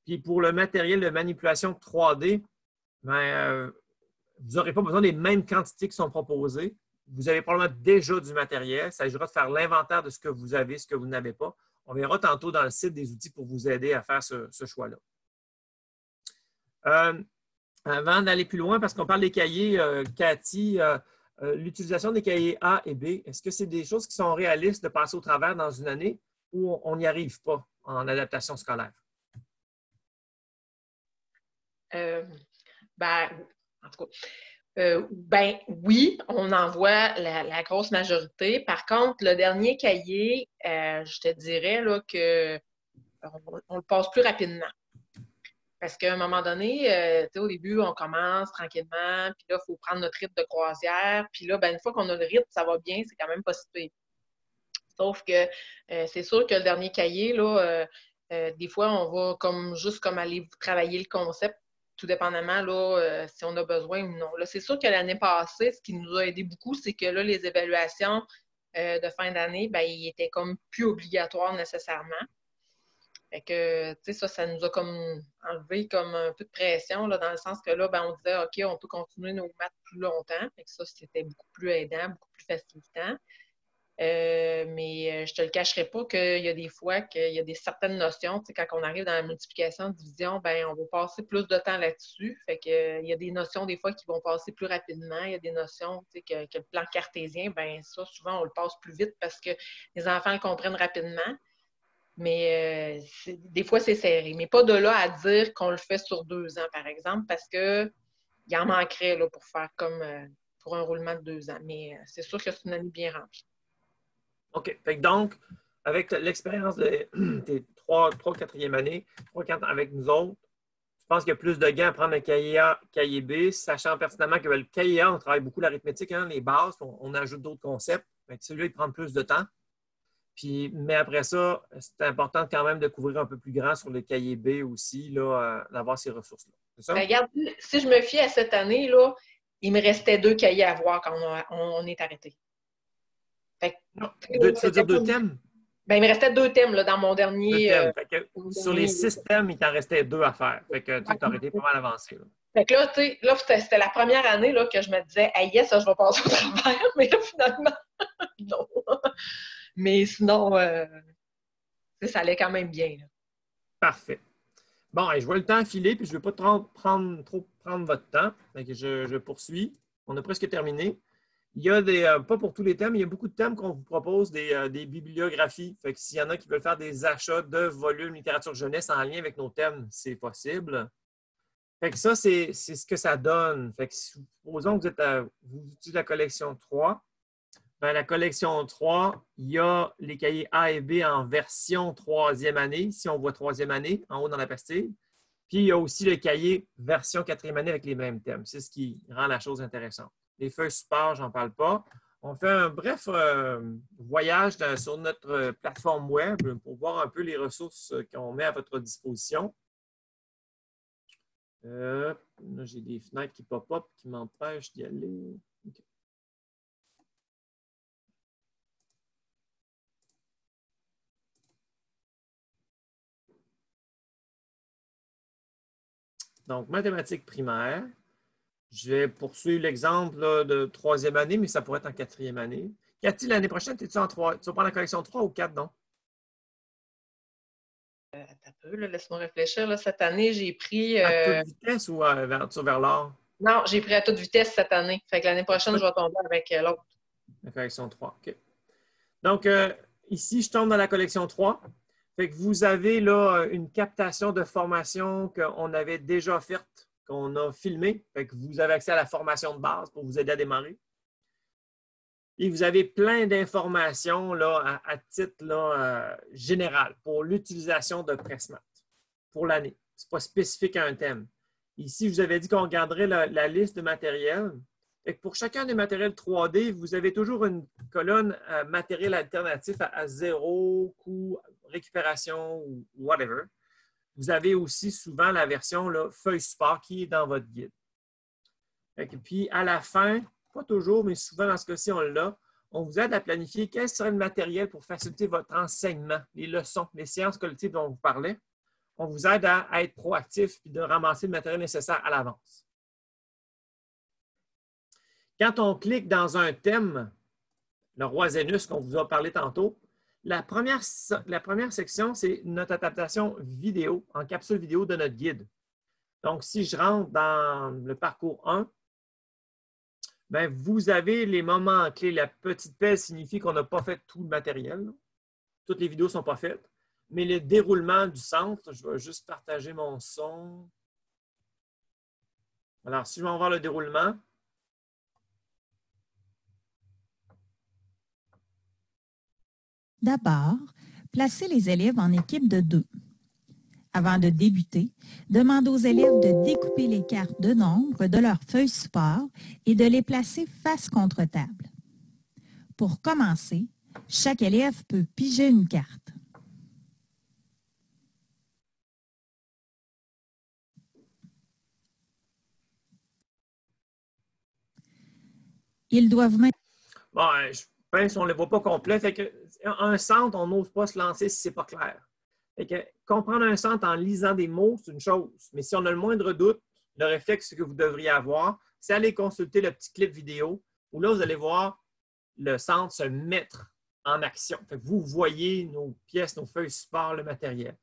Puis pour le matériel de manipulation 3D, vous n'aurez pas besoin des mêmes quantités qui sont proposées. Vous avez probablement déjà du matériel. Il s'agira de faire l'inventaire de ce que vous avez, ce que vous n'avez pas. On verra tantôt dans le site des outils pour vous aider à faire ce choix-là. Avant d'aller plus loin, parce qu'on parle des cahiers, Cathy, l'utilisation des cahiers A et B, est-ce que c'est des choses qui sont réalistes de passer au travers dans une année ou on n'y arrive pas en adaptation scolaire? En tout cas, oui, on en voit la grosse majorité. Par contre, le dernier cahier, je te dirais là, qu'on le passe plus rapidement. Parce qu'à un moment donné, au début, on commence tranquillement, puis là, il faut prendre notre rythme de croisière. Puis là, une fois qu'on a le rythme, ça va bien, c'est quand même pas si pire. Sauf que c'est sûr que le dernier cahier, là, des fois, on va juste aller travailler le concept, tout dépendamment là, si on a besoin ou non. Là, c'est sûr que l'année passée, ce qui nous a aidé beaucoup, c'est que là, les évaluations de fin d'année, ils étaient comme plus obligatoires nécessairement. Fait que, tu sais, ça nous a comme enlevé comme un peu de pression, là, dans le sens que là, on disait, OK, on peut continuer nos maths plus longtemps. Fait que ça, c'était beaucoup plus aidant, beaucoup plus facilitant. Mais je te le cacherai pas qu'il y a des fois qu'il y a certaines notions, tu sais, quand on arrive dans la multiplication, division, on va passer plus de temps là-dessus. Fait que il y a des notions des fois qui vont passer plus rapidement. Il y a des notions, tu sais, que le plan cartésien, ça, souvent, on le passe plus vite parce que les enfants le comprennent rapidement. Mais des fois, c'est serré. Mais pas de là à dire qu'on le fait sur 2 ans, par exemple, parce qu'il en manquerait là, pour faire comme pour un roulement de 2 ans. Mais c'est sûr que c'est une année bien remplie. OK. Donc, avec l'expérience de tes 3 4e années, 3, 4 avec nous autres, je pense qu'il y a plus de gains à prendre un cahier A, cahier B, sachant pertinemment que le cahier A, on travaille beaucoup l'arithmétique, les bases, on ajoute d'autres concepts. Celui-là, il prend plus de temps. Mais après ça, c'est important quand même de couvrir un peu plus grand sur le cahier B aussi, d'avoir ces ressources-là. C'est ça? Regarde, si je me fie à cette année, là, il me restait 2 cahiers à voir quand on est arrêté. Tu veux dire 2 thèmes? Il me restait 2 thèmes là, dans mon dernier. Sur les 6 thèmes, il t'en restait 2 à faire. Fait que tu aurais été pas mal avancé. Là. Fait que là, c'était la première année là, que je me disais, ah yes, ça, je vais passer au travers. Mais là, finalement, non. Mais sinon, ça allait quand même bien. Là. Parfait. Bon, je vois le temps filer, puis je ne veux pas trop prendre votre temps. Fait que je poursuis. On a presque terminé. Il y a pas pour tous les thèmes, il y a beaucoup de thèmes qu'on vous propose des bibliographies. Fait que s'il y en a qui veulent faire des achats de volumes littérature jeunesse en lien avec nos thèmes, c'est possible. Fait que ça, c'est ce que ça donne. Fait que supposons que vous utilisez la collection 3. La collection 3, il y a les cahiers A et B en version 3e année, si on voit 3e année en haut dans la pastille. Puis il y a aussi le cahier version 4e année avec les mêmes thèmes. C'est ce qui rend la chose intéressante. Les feuilles support, j'en parle pas. On fait un bref voyage sur notre plateforme web pour voir un peu les ressources qu'on met à votre disposition. Là, j'ai des fenêtres qui pop-up qui m'empêchent d'y aller. Okay. Donc, mathématiques primaires. Je vais poursuivre l'exemple là, de troisième année, mais ça pourrait être en quatrième année. Cathy, l'année prochaine, es-tu en 3? Tu vas prendre la collection 3 ou 4, non? Attends un peu, laisse-moi réfléchir. Là, cette année, j'ai pris... À toute vitesse ou à aventure vers l'or? Non, j'ai pris à toute vitesse cette année. Fait que l'année prochaine, je vais tomber avec l'autre. La collection 3, OK. Donc, ici, je tombe dans la collection 3. Fait que vous avez là une captation de formation qu'on avait déjà faite, qu'on a filmée. Fait que vous avez accès à la formation de base pour vous aider à démarrer. Et vous avez plein d'informations là, à titre là, général pour l'utilisation de Pressmat pour l'année. Ce n'est pas spécifique à un thème. Ici, je vous avais dit qu'on regarderait la liste de matériel. Et pour chacun des matériels 3D, vous avez toujours une colonne matériel alternatif à zéro, coût, récupération ou whatever. Vous avez aussi souvent la version là, feuille support qui est dans votre guide. Et puis, à la fin, pas toujours, mais souvent dans ce cas-ci, on l'a. On vous aide à planifier quel serait le matériel pour faciliter votre enseignement, les leçons, les séances collectives dont on vous parlait. On vous aide à être proactif et de ramasser le matériel nécessaire à l'avance. Quand on clique dans un thème, le roi Zénus qu'on vous a parlé tantôt, la première section, c'est notre adaptation vidéo, en capsule vidéo de notre guide. Donc, si je rentre dans le parcours 1, bien, vous avez les moments clés. La petite pelle signifie qu'on n'a pas fait tout le matériel. Toutes les vidéos ne sont pas faites. Mais le déroulement du centre, je vais juste partager mon son. Alors, si je vais en voir le déroulement. D'abord, placez les élèves en équipe de 2. Avant de débuter, demandez aux élèves de découper les cartes de nombre de leur feuille support et de les placer face contre table. Pour commencer, chaque élève peut piger une carte. Ils doivent mettre... Bon, je pense qu'on ne les voit pas complets. Fait que, un centre, on n'ose pas se lancer si ce n'est pas clair. Fait que, comprendre un centre en lisant des mots, c'est une chose. Mais si on a le moindre doute, le réflexe que vous devriez avoir, c'est aller consulter le petit clip vidéo où là, vous allez voir le centre se mettre en action. Fait que vous voyez nos pièces, nos feuilles support, le matériel.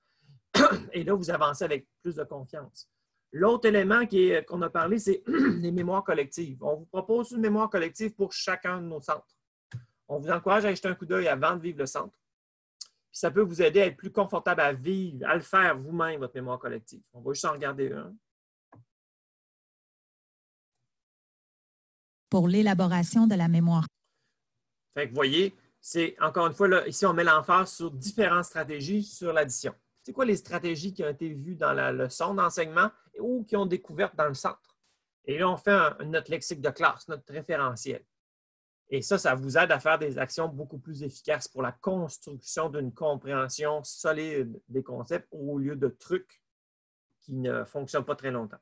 Et là, vous avancez avec plus de confiance. L'autre élément qu'on a parlé, c'est les mémoires collectives. On vous propose une mémoire collective pour chacun de nos centres. On vous encourage à jeter un coup d'œil avant de vivre le centre. Puis ça peut vous aider à être plus confortable à vivre, à le faire vous-même, votre mémoire collective. On va juste en regarder un. Pour l'élaboration de la mémoire. Fait que vous voyez, c'est encore une fois, là, ici, on met l'emphase sur différentes stratégies sur l'addition. C'est quoi les stratégies qui ont été vues dans la leçon d'enseignement ou qui ont découvertes dans le centre? Et là, on fait notre lexique de classe, notre référentiel. Et ça vous aide à faire des actions beaucoup plus efficaces pour la construction d'une compréhension solide des concepts au lieu de trucs qui ne fonctionnent pas très longtemps.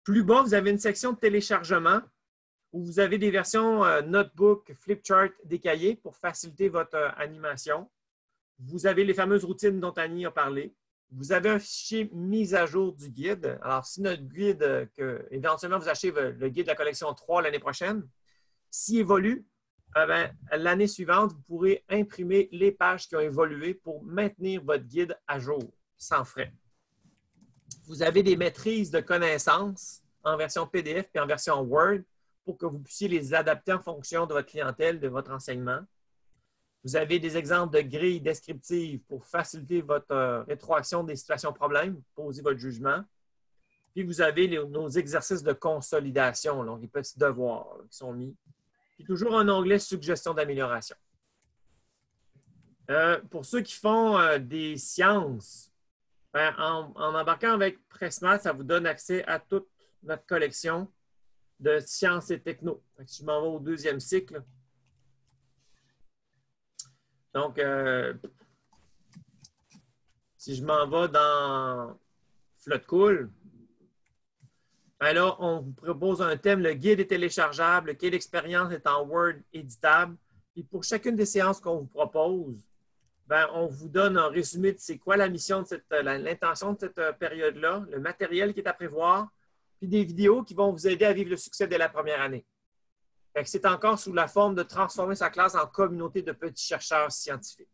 Plus bas, vous avez une section de téléchargement où vous avez des versions notebook, flipchart, des cahiers pour faciliter votre animation. Vous avez les fameuses routines dont Annie a parlé. Vous avez un fichier mise à jour du guide. Alors, si notre guide, éventuellement vous achetez le guide de la collection 3 l'année prochaine, s'il évolue, l'année suivante, vous pourrez imprimer les pages qui ont évolué pour maintenir votre guide à jour, sans frais. Vous avez des maîtrises de connaissances en version PDF et en version Word pour que vous puissiez les adapter en fonction de votre clientèle, de votre enseignement. Vous avez des exemples de grilles descriptives pour faciliter votre rétroaction des situations problèmes, poser votre jugement. Puis vous avez nos exercices de consolidation, donc les petits devoirs qui sont mis. Puis toujours un onglet suggestions d'amélioration. Pour ceux qui font des sciences, en embarquant avec Pressmat, ça vous donne accès à toute notre collection de sciences et techno. Si je m'en vais au 2e cycle, donc, si je m'en vais dans Flotte Cool, ben là, on vous propose un thème. Le guide est téléchargeable, le guide d'expérience est en Word éditable. Et pour chacune des séances qu'on vous propose, ben, on vous donne un résumé de c'est quoi la mission de l'intention de cette période-là, le matériel qui est à prévoir, puis des vidéos qui vont vous aider à vivre le succès dès la première année. C'est encore sous la forme de transformer sa classe en communauté de petits chercheurs scientifiques.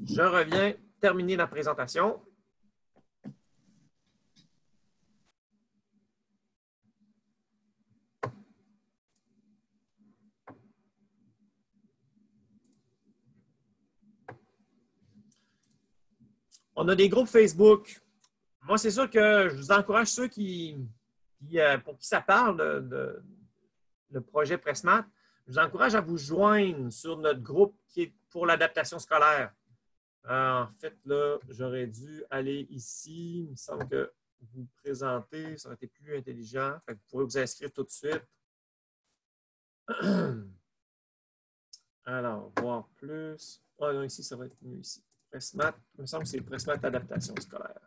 Je reviens terminer la présentation. On a des groupes Facebook. Moi, c'est sûr que je vous encourage ceux pour qui ça parle le projet Pressmat, je vous encourage à vous joindre sur notre groupe qui est pour l'adaptation scolaire. En fait, là, j'aurais dû aller ici. Il me semble que vous présenter, ça aurait été plus intelligent. Vous pourrez vous inscrire tout de suite. Alors, voir plus. Ah non, ici, ça va être mieux ici. Pressmat, il me semble que c'est Pressmat adaptation scolaire.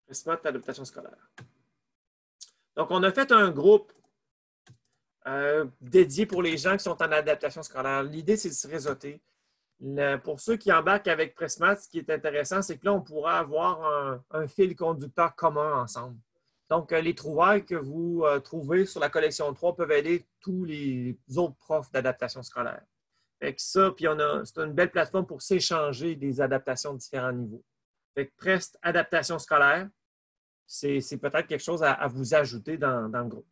Pressmat adaptation scolaire. Donc, on a fait un groupe dédié pour les gens qui sont en adaptation scolaire. L'idée, c'est de se réseauter. Pour ceux qui embarquent avec Pressmat, ce qui est intéressant, c'est que là, on pourra avoir un fil conducteur commun ensemble. Donc, les trouvailles que vous trouvez sur la collection 3 peuvent aider tous les autres profs d'adaptation scolaire. Fait que ça, puis c'est une belle plateforme pour s'échanger des adaptations de différents niveaux. Fait que Prest adaptation scolaire, c'est peut-être quelque chose à vous ajouter dans le groupe.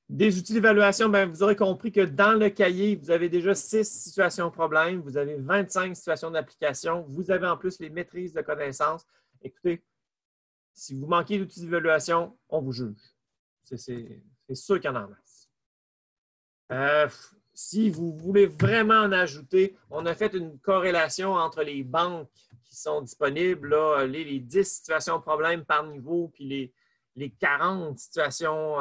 Des outils d'évaluation, vous aurez compris que dans le cahier, vous avez déjà 6 situations problèmes, vous avez 25 situations d'application, vous avez en plus les maîtrises de connaissances. Écoutez, si vous manquez d'outils d'évaluation, on vous juge. C'est sûr qu'il y en a en masse. Si vous voulez vraiment en ajouter, on a fait une corrélation entre les banques qui sont disponibles, là, les 10 situations problèmes par niveau, puis les 40 situations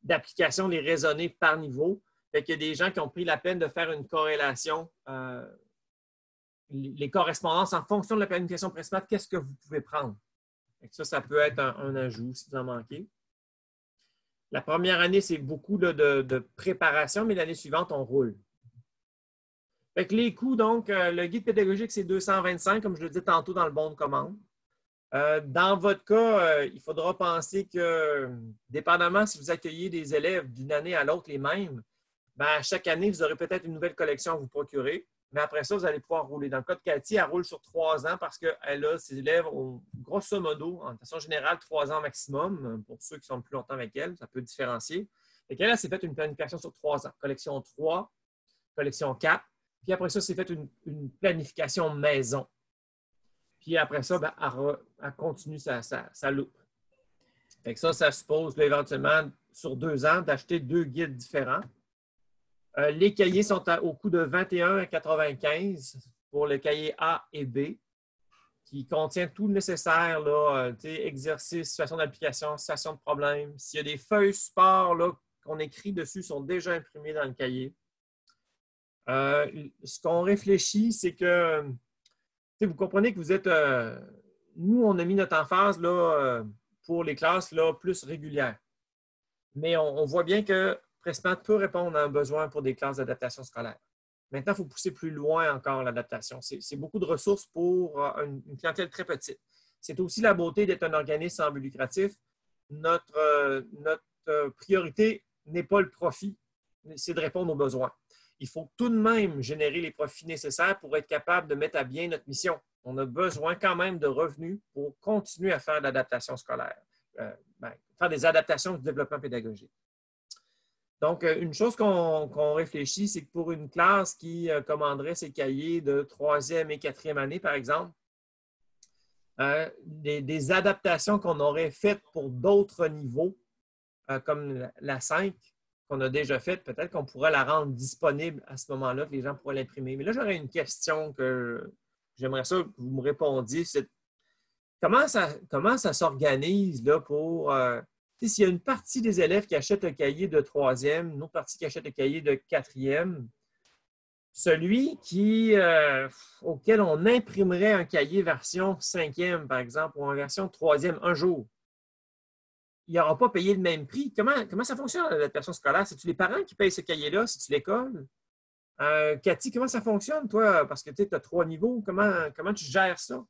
d'application, les raisonnées par niveau. Fait qu'il y a des gens qui ont pris la peine de faire une corrélation, les correspondances en fonction de la planification Pressmat, qu'est-ce que vous pouvez prendre? Ça peut être un ajout si vous en manquez. La première année, c'est beaucoup de préparation, mais l'année suivante, on roule. Fait que les coûts, donc, le guide pédagogique, c'est 225, comme je le disais tantôt dans le bon de commande. Dans votre cas, il faudra penser que, dépendamment si vous accueillez des élèves d'une année à l'autre les mêmes, à chaque année, vous aurez peut-être une nouvelle collection à vous procurer, mais après ça, vous allez pouvoir rouler. Dans le cas de Cathy, elle roule sur 3 ans parce qu'elle a ses élèves, grosso modo, en façon générale, 3 ans maximum. Pour ceux qui sont plus longtemps avec elle, ça peut différencier. Et qu'elle s'est fait une planification sur 3 ans. Collection 3, collection 4, puis après ça, c'est fait une planification maison. Puis après ça, elle continue sa loupe. Fait que ça suppose là, éventuellement, sur 2 ans, d'acheter 2 guides différents. Les cahiers sont au coût de 21,95 pour le cahier A et B, qui contient tout le nécessaire, là, exercices, situations d'application, situations de problème. S'il y a des feuilles support qu'on écrit dessus, sont déjà imprimées dans le cahier. Ce qu'on réfléchit, c'est que vous comprenez que vous êtes... nous, on a mis notre emphase là, pour les classes là, plus régulières. Mais on voit bien que Pressmat peut répondre à un besoin pour des classes d'adaptation scolaire. Maintenant, il faut pousser plus loin encore l'adaptation. C'est beaucoup de ressources pour une clientèle très petite. C'est aussi la beauté d'être un organisme sans but lucratif. Notre priorité n'est pas le profit, c'est de répondre aux besoins. Il faut tout de même générer les profits nécessaires pour être capable de mettre à bien notre mission. On a besoin quand même de revenus pour continuer à faire de l'adaptation scolaire, faire des adaptations du développement pédagogique. Donc, une chose qu'on réfléchit, c'est que pour une classe qui commanderait ses cahiers de 3e et 4e année, par exemple, des adaptations qu'on aurait faites pour d'autres niveaux, comme la 5, qu'on a déjà faite, peut-être qu'on pourrait la rendre disponible à ce moment-là, que les gens pourraient l'imprimer. Mais là, j'aurais une question que j'aimerais ça que vous me répondiez. C'est comment ça s'organise là, pour... s'il y a une partie des élèves qui achètent le cahier de 3e, une autre partie qui achète le cahier de 4e, celui auquel on imprimerait un cahier version 5e, par exemple, ou en version 3e un jour, il n'aura pas payé le même prix. Comment ça fonctionne, l'adaptation scolaire? C'est-tu les parents qui payent ce cahier-là? C'est-tu l'école? Cathy, comment ça fonctionne, toi? Parce que tu as 3 niveaux. Comment tu gères ça?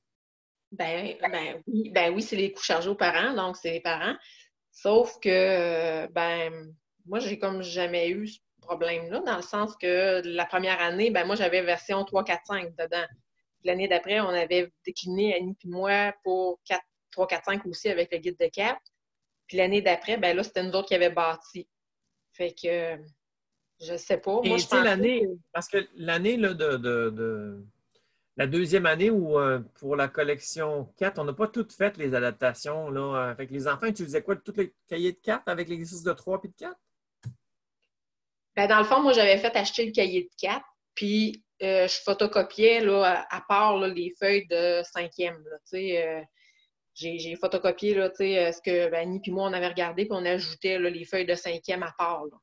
Oui, c'est les coûts chargés aux parents, donc c'est les parents. Sauf que, moi, j'ai comme jamais eu ce problème-là, dans le sens que la première année, moi, j'avais version 3, 4, 5 dedans. L'année d'après, on avait décliné, Annie puis moi, pour 3, 4, 5 aussi avec le guide de cap. Puis l'année d'après, là, c'était nous autres qui avions bâti. Fait que, je sais pas. Moi, je pense parce que l'année là, de la deuxième année où pour la collection 4, on n'a pas toutes fait les adaptations. Là, fait que les enfants utilisaient quoi? Tous les cahiers de 4 avec l'exercice de 3 puis de 4? Dans le fond, moi, j'avais fait acheter le cahier de 4, puis je photocopiais là, à part là, les feuilles de 5e. J'ai photocopié là, ce que Annie et moi, on avait regardé, puis on ajoutait là, les feuilles de 5e à part. Là.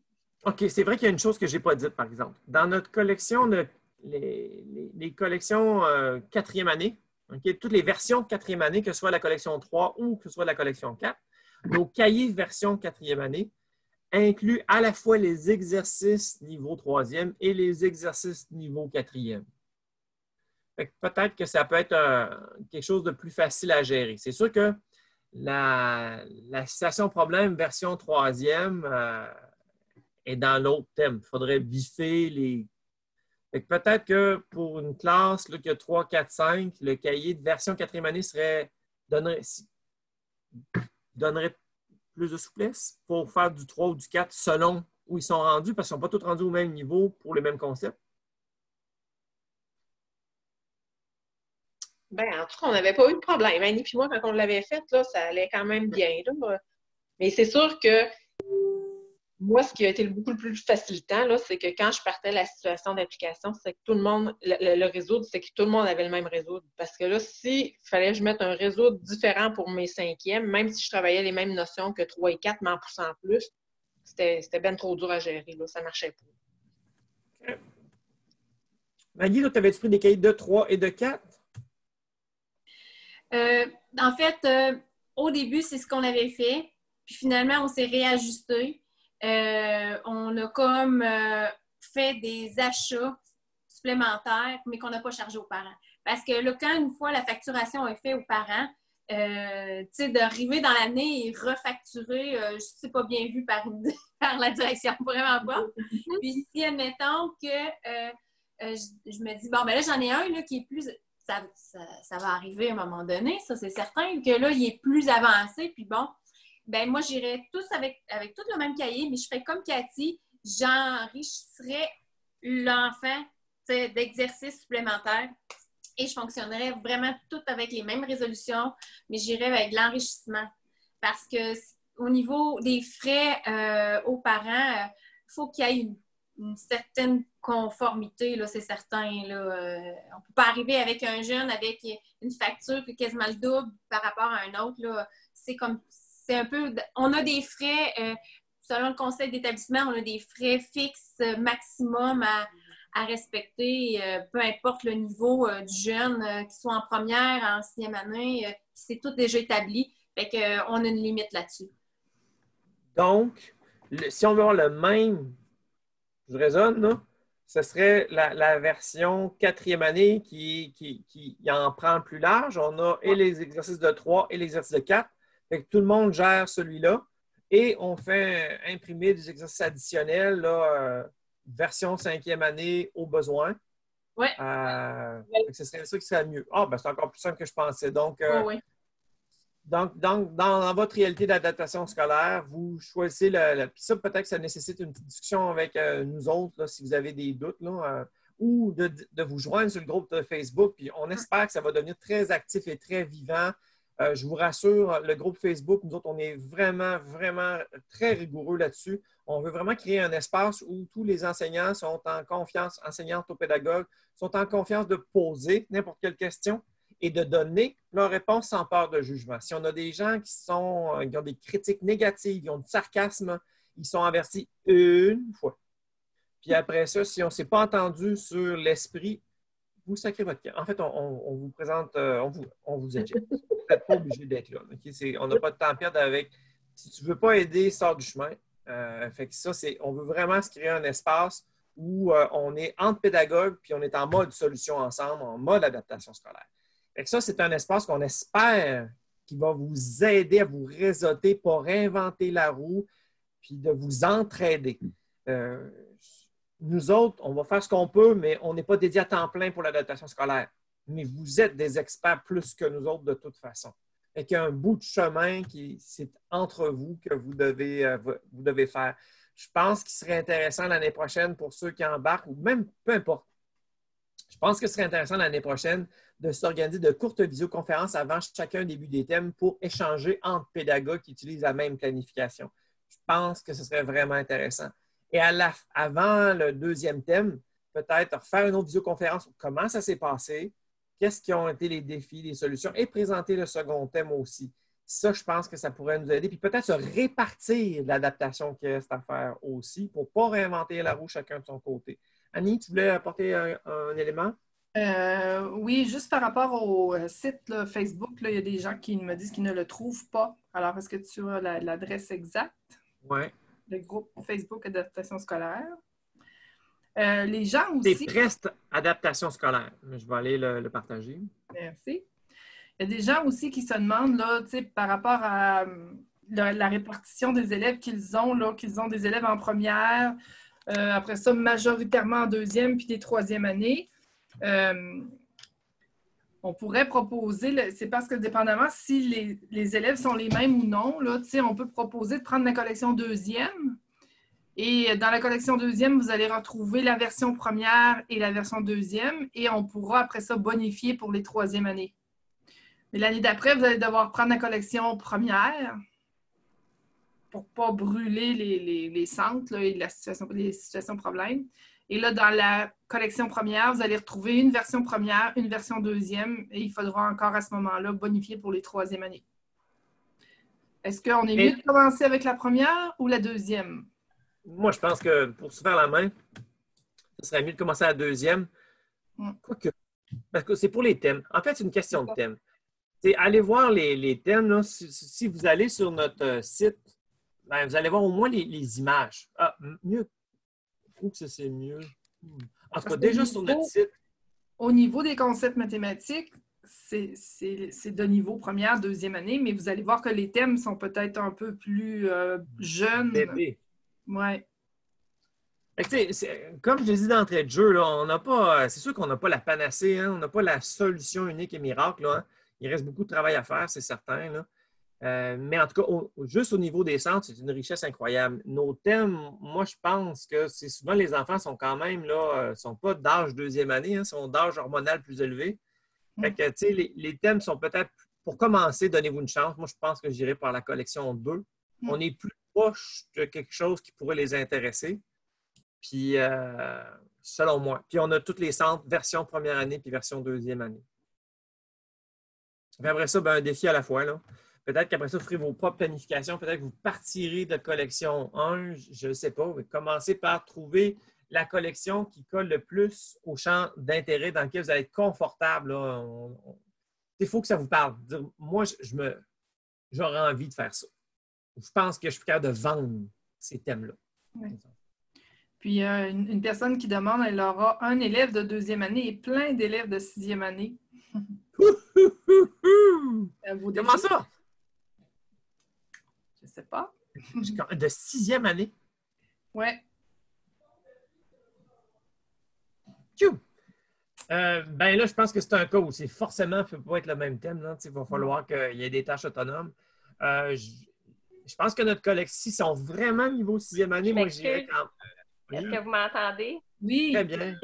OK, c'est vrai qu'il y a une chose que je n'ai pas dite, par exemple. Dans notre collection, les collections 4e année, okay, toutes les versions 4e année, que ce soit la collection 3 ou que ce soit la collection 4, nos cahiers version 4e année incluent à la fois les exercices niveau 3e et les exercices niveau 4e. Peut-être que ça peut être quelque chose de plus facile à gérer. C'est sûr que la situation problème version 3e est dans l'autre thème. Il faudrait biffer les... Peut-être que pour une classe là, qui a 3, 4, 5, le cahier de version 4e année donnerait plus de souplesse pour faire du 3 ou du 4 selon où ils sont rendus, parce qu'ils ne sont pas tous rendus au même niveau pour les mêmes concepts. En tout cas, on n'avait pas eu de problème. Annie et moi, quand on l'avait fait, là, ça allait quand même bien. Là. Mais c'est sûr que moi, ce qui a été beaucoup le plus facilitant, là, c'est que quand je partais de la situation d'application, c'est que tout le monde, le réseau, c'est que tout le monde avait le même réseau. Parce que là, s'il fallait que je mette un réseau différent pour mes 5e, même si je travaillais les mêmes notions que 3 et 4, mais en poussant plus, c'était bien trop dur à gérer. Là. Ça ne marchait pas. Maggie, tu avais-tu pris des cahiers de 3 et de 4? En fait, au début, c'est ce qu'on avait fait. Puis finalement, on s'est réajusté. On a comme fait des achats supplémentaires, mais qu'on n'a pas chargé aux parents. Parce que là, quand une fois la facturation est faite aux parents, d'arriver dans l'année et refacturer, c'est pas bien vu par la direction, vraiment pas. Puis si, admettons que je me dis, bon, là, j'en ai un là, qui est plus... Ça va arriver à un moment donné, ça, c'est certain, que là, il est plus avancé, puis bon, moi, j'irais tous avec tout le même cahier, mais je ferais comme Cathy, j'enrichirais l'enfant d'exercices supplémentaires et je fonctionnerais vraiment tout avec les mêmes résolutions, mais j'irais avec l'enrichissement. Parce que au niveau des frais aux parents, il faut qu'il y ait une certaine conformité, là, c'est certain. Là, on ne peut pas arriver avec un jeune avec une facture qui est quasiment le double par rapport à un autre. Là. C'est un peu... On a des frais, selon le conseil d'établissement, on a des frais fixes maximum à respecter, peu importe le niveau du jeune, qu'il soit en première, en 6e année, c'est tout déjà établi. Fait qu'on a une limite là-dessus. Donc, si on veut avoir le même... Je raisonne, là. Ce serait la version 4e année qui en prend le plus large. On a et les exercices de 3 et l'exercice de 4. Fait que tout le monde gère celui-là. Et on fait imprimer des exercices additionnels, là, version 5e année au besoin. Oui. Ce serait ça qui serait mieux. C'est encore plus simple que je pensais. Donc, oui. Donc, dans votre réalité d'adaptation scolaire, vous choisissez puis ça, peut-être que ça nécessite une petite discussion avec nous autres, là, si vous avez des doutes, là, ou de vous joindre sur le groupe de Facebook. Puis on espère que ça va devenir très actif et très vivant. Je vous rassure, le groupe Facebook, nous autres, on est vraiment, vraiment très rigoureux là-dessus. On veut vraiment créer un espace où tous les enseignants sont en confiance, enseignantes aux pédagogues, sont en confiance de poser n'importe quelle question et de donner leur réponse sans peur de jugement. Si on a des gens qui ont des critiques négatives, qui ont du sarcasme, ils sont avertis une fois. Puis après ça, si on ne s'est pas entendu sur l'esprit, vous sacrez votre camp. En fait, on vous présente, on vous éjecte. Vous n'êtes pas obligé d'être là. Okay? On n'a pas de temps à perdre avec. Si tu ne veux pas aider, sors du chemin. Fait que ça, on veut vraiment se créer un espace où on est entre pédagogues puis on est en mode solution ensemble, en mode adaptation scolaire. Fait que ça, c'est un espace qu'on espère qui va vous aider à vous réseauter, pas réinventer la roue, puis de vous entraider. Nous autres, on va faire ce qu'on peut, mais on n'est pas dédié à temps plein pour l'adaptation scolaire. Mais vous êtes des experts plus que nous autres de toute façon. Et qu'il y a un bout de chemin c'est entre vous que vous devez faire. Je pense qu'il serait intéressant l'année prochaine pour ceux qui embarquent, ou même peu importe. Je pense que ce serait intéressant l'année prochaine de s'organiser de courtes visioconférences avant chacun début des thèmes pour échanger entre pédagogues qui utilisent la même planification. Je pense que ce serait vraiment intéressant. Et avant le deuxième thème, peut-être faire une autre visioconférence sur comment ça s'est passé, qu'est-ce qui ont été les défis, les solutions, et présenter le second thème aussi. Ça, je pense que ça pourrait nous aider. Puis peut-être se répartir l'adaptation qui reste à faire aussi pour ne pas réinventer la roue chacun de son côté. Annie, tu voulais apporter un élément? Oui, juste par rapport au site là, Facebook, là, il y a des gens qui me disent qu'ils ne le trouvent pas. Alors, est-ce que tu as l'adresse exacte? Oui. Le groupe Facebook Adaptation scolaire. Les gens aussi... C'est Prest Adaptation scolaire. Je vais aller le partager. Merci. Il y a des gens aussi qui se demandent, là, par rapport à la répartition des élèves qu'ils ont, là, qu'ils ont des élèves en première, après ça, majoritairement en deuxième, puis des troisième années. On pourrait proposer, c'est parce que dépendamment si les élèves sont les mêmes ou non, là, on peut proposer de prendre la collection deuxième. Et dans la collection deuxième, vous allez retrouver la version première et la version deuxième. Et on pourra après ça bonifier pour les troisième années. Mais l'année d'après, vous allez devoir prendre la collection première pour ne pas brûler les centres là, et les situations problèmes. Et là, dans la collection première, vous allez retrouver une version première, une version deuxième, et il faudra encore à ce moment-là bonifier pour les troisième années. Est-ce qu'on est mieux de commencer avec la première ou la deuxième? Moi, je pense que pour se faire la main, ce serait mieux de commencer à la deuxième. Quoique, parce que c'est pour les thèmes. En fait, c'est une question de thème. Allez voir les thèmes. Là, si vous allez sur notre site, ben, vous allez voir au moins les images. Ah, mieux. Je trouve que c'est mieux. En tout cas, déjà sur notre site. Au niveau des concepts mathématiques, c'est de niveau première, deuxième année, mais vous allez voir que les thèmes sont peut-être un peu plus jeunes. Bébé. Oui. Comme je l'ai dit d'entrée de jeu, là, on n'a pas. C'est sûr qu'on n'a pas la panacée, hein, on n'a pas la solution unique et miracle. Là, hein. Il reste beaucoup de travail à faire, c'est certain. Là. Mais en tout cas, juste au niveau des centres, c'est une richesse incroyable. Nos thèmes, moi, je pense que c'est souvent les enfants sont quand même là, sont pas d'âge deuxième année, hein, sont d'âge hormonal plus élevé. Fait que, les thèmes sont peut-être, pour commencer, donnez-vous une chance. Moi, je pense que j'irai par la collection 2. On est plus proche de quelque chose qui pourrait les intéresser. Puis, selon moi. Puis, on a tous les centres, version première année puis version deuxième année. Puis après ça, ben, un défi à la fois, là. Peut-être qu'après ça, vous ferez vos propres planifications. Peut-être que vous partirez de collection 1, je ne sais pas. Commencez par trouver la collection qui colle le plus au champ d'intérêt dans lequel vous allez être confortable. Il faut que ça vous parle. Dire, moi, j'aurais envie de faire ça. Je pense que je suis capable de vendre ces thèmes-là. Oui. Puis, une personne qui demande, elle aura un élève de deuxième année et plein d'élèves de sixième année. Comment ça? Je ne sais pas. De sixième année? Oui. Ben là, je pense que c'est un cas où c'est forcément, il ne peut pas être le même thème. Là. Il va falloir qu'il y ait des tâches autonomes. Je pense que notre collègue, si sont vraiment niveau sixième année, moi, j'irais quand Est-ce que vous m'entendez? Oui. Très bien.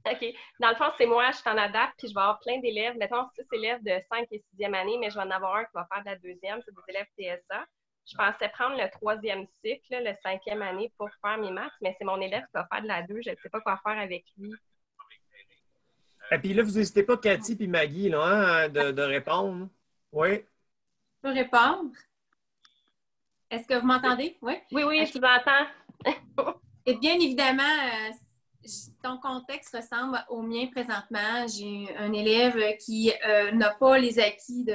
OK. Dans le fond, c'est moi, je t'en adapte, puis je vais avoir plein d'élèves. Mettons 6 élèves de 5 et 6e année, mais je vais en avoir un qui va faire de la deuxième, c'est des élèves TSA. Je pensais prendre le 3e cycle, le 5e année, pour faire mes maths, mais c'est mon élève qui va faire de la 2. Je ne sais pas quoi faire avec lui. Et puis là, vous n'hésitez pas, Cathy et Maggie, là, hein, de répondre. Oui. Je peux répondre? Est-ce que vous m'entendez? Oui? Oui, je vous entends. Et bien évidemment, ton contexte ressemble au mien présentement. J'ai un élève qui n'a pas les acquis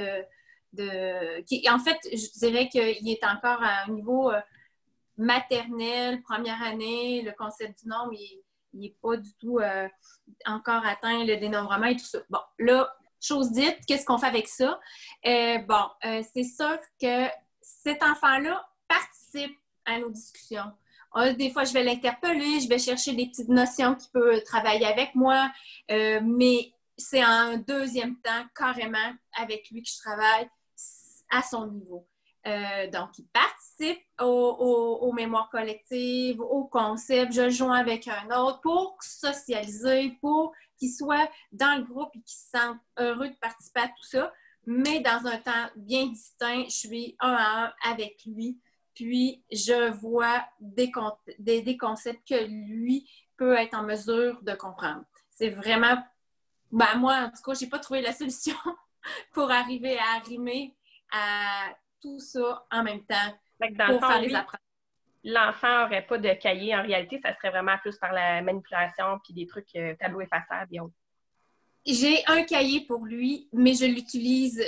en fait, je dirais qu'il est encore à un niveau maternel, première année. Le concept du nombre, il n'est pas du tout encore atteint, le dénombrement et tout ça. Bon, là, chose dite, qu'est-ce qu'on fait avec ça? C'est sûr que cet enfant-là participe à nos discussions. Des fois, je vais l'interpeller, je vais chercher des petites notions qu'il peut travailler avec moi, mais c'est en deuxième temps, carrément, avec lui que je travaille à son niveau. Donc, il participe aux mémoires collectives, aux concepts. Je le joins avec un autre pour socialiser, pour qu'il soit dans le groupe et qu'il se sente heureux de participer à tout ça, mais dans un temps bien distinct. Je suis un à un avec lui. Puis, je vois des concepts que lui peut être en mesure de comprendre. C'est vraiment... moi, en tout cas, je n'ai pas trouvé la solution pour arriver à arrimer à tout ça en même temps pour faire les apprentissages. L'enfant n'aurait pas de cahier. En réalité, ça serait vraiment plus par la manipulation puis des trucs tableaux effaçables et autres. J'ai un cahier pour lui, mais je l'utilise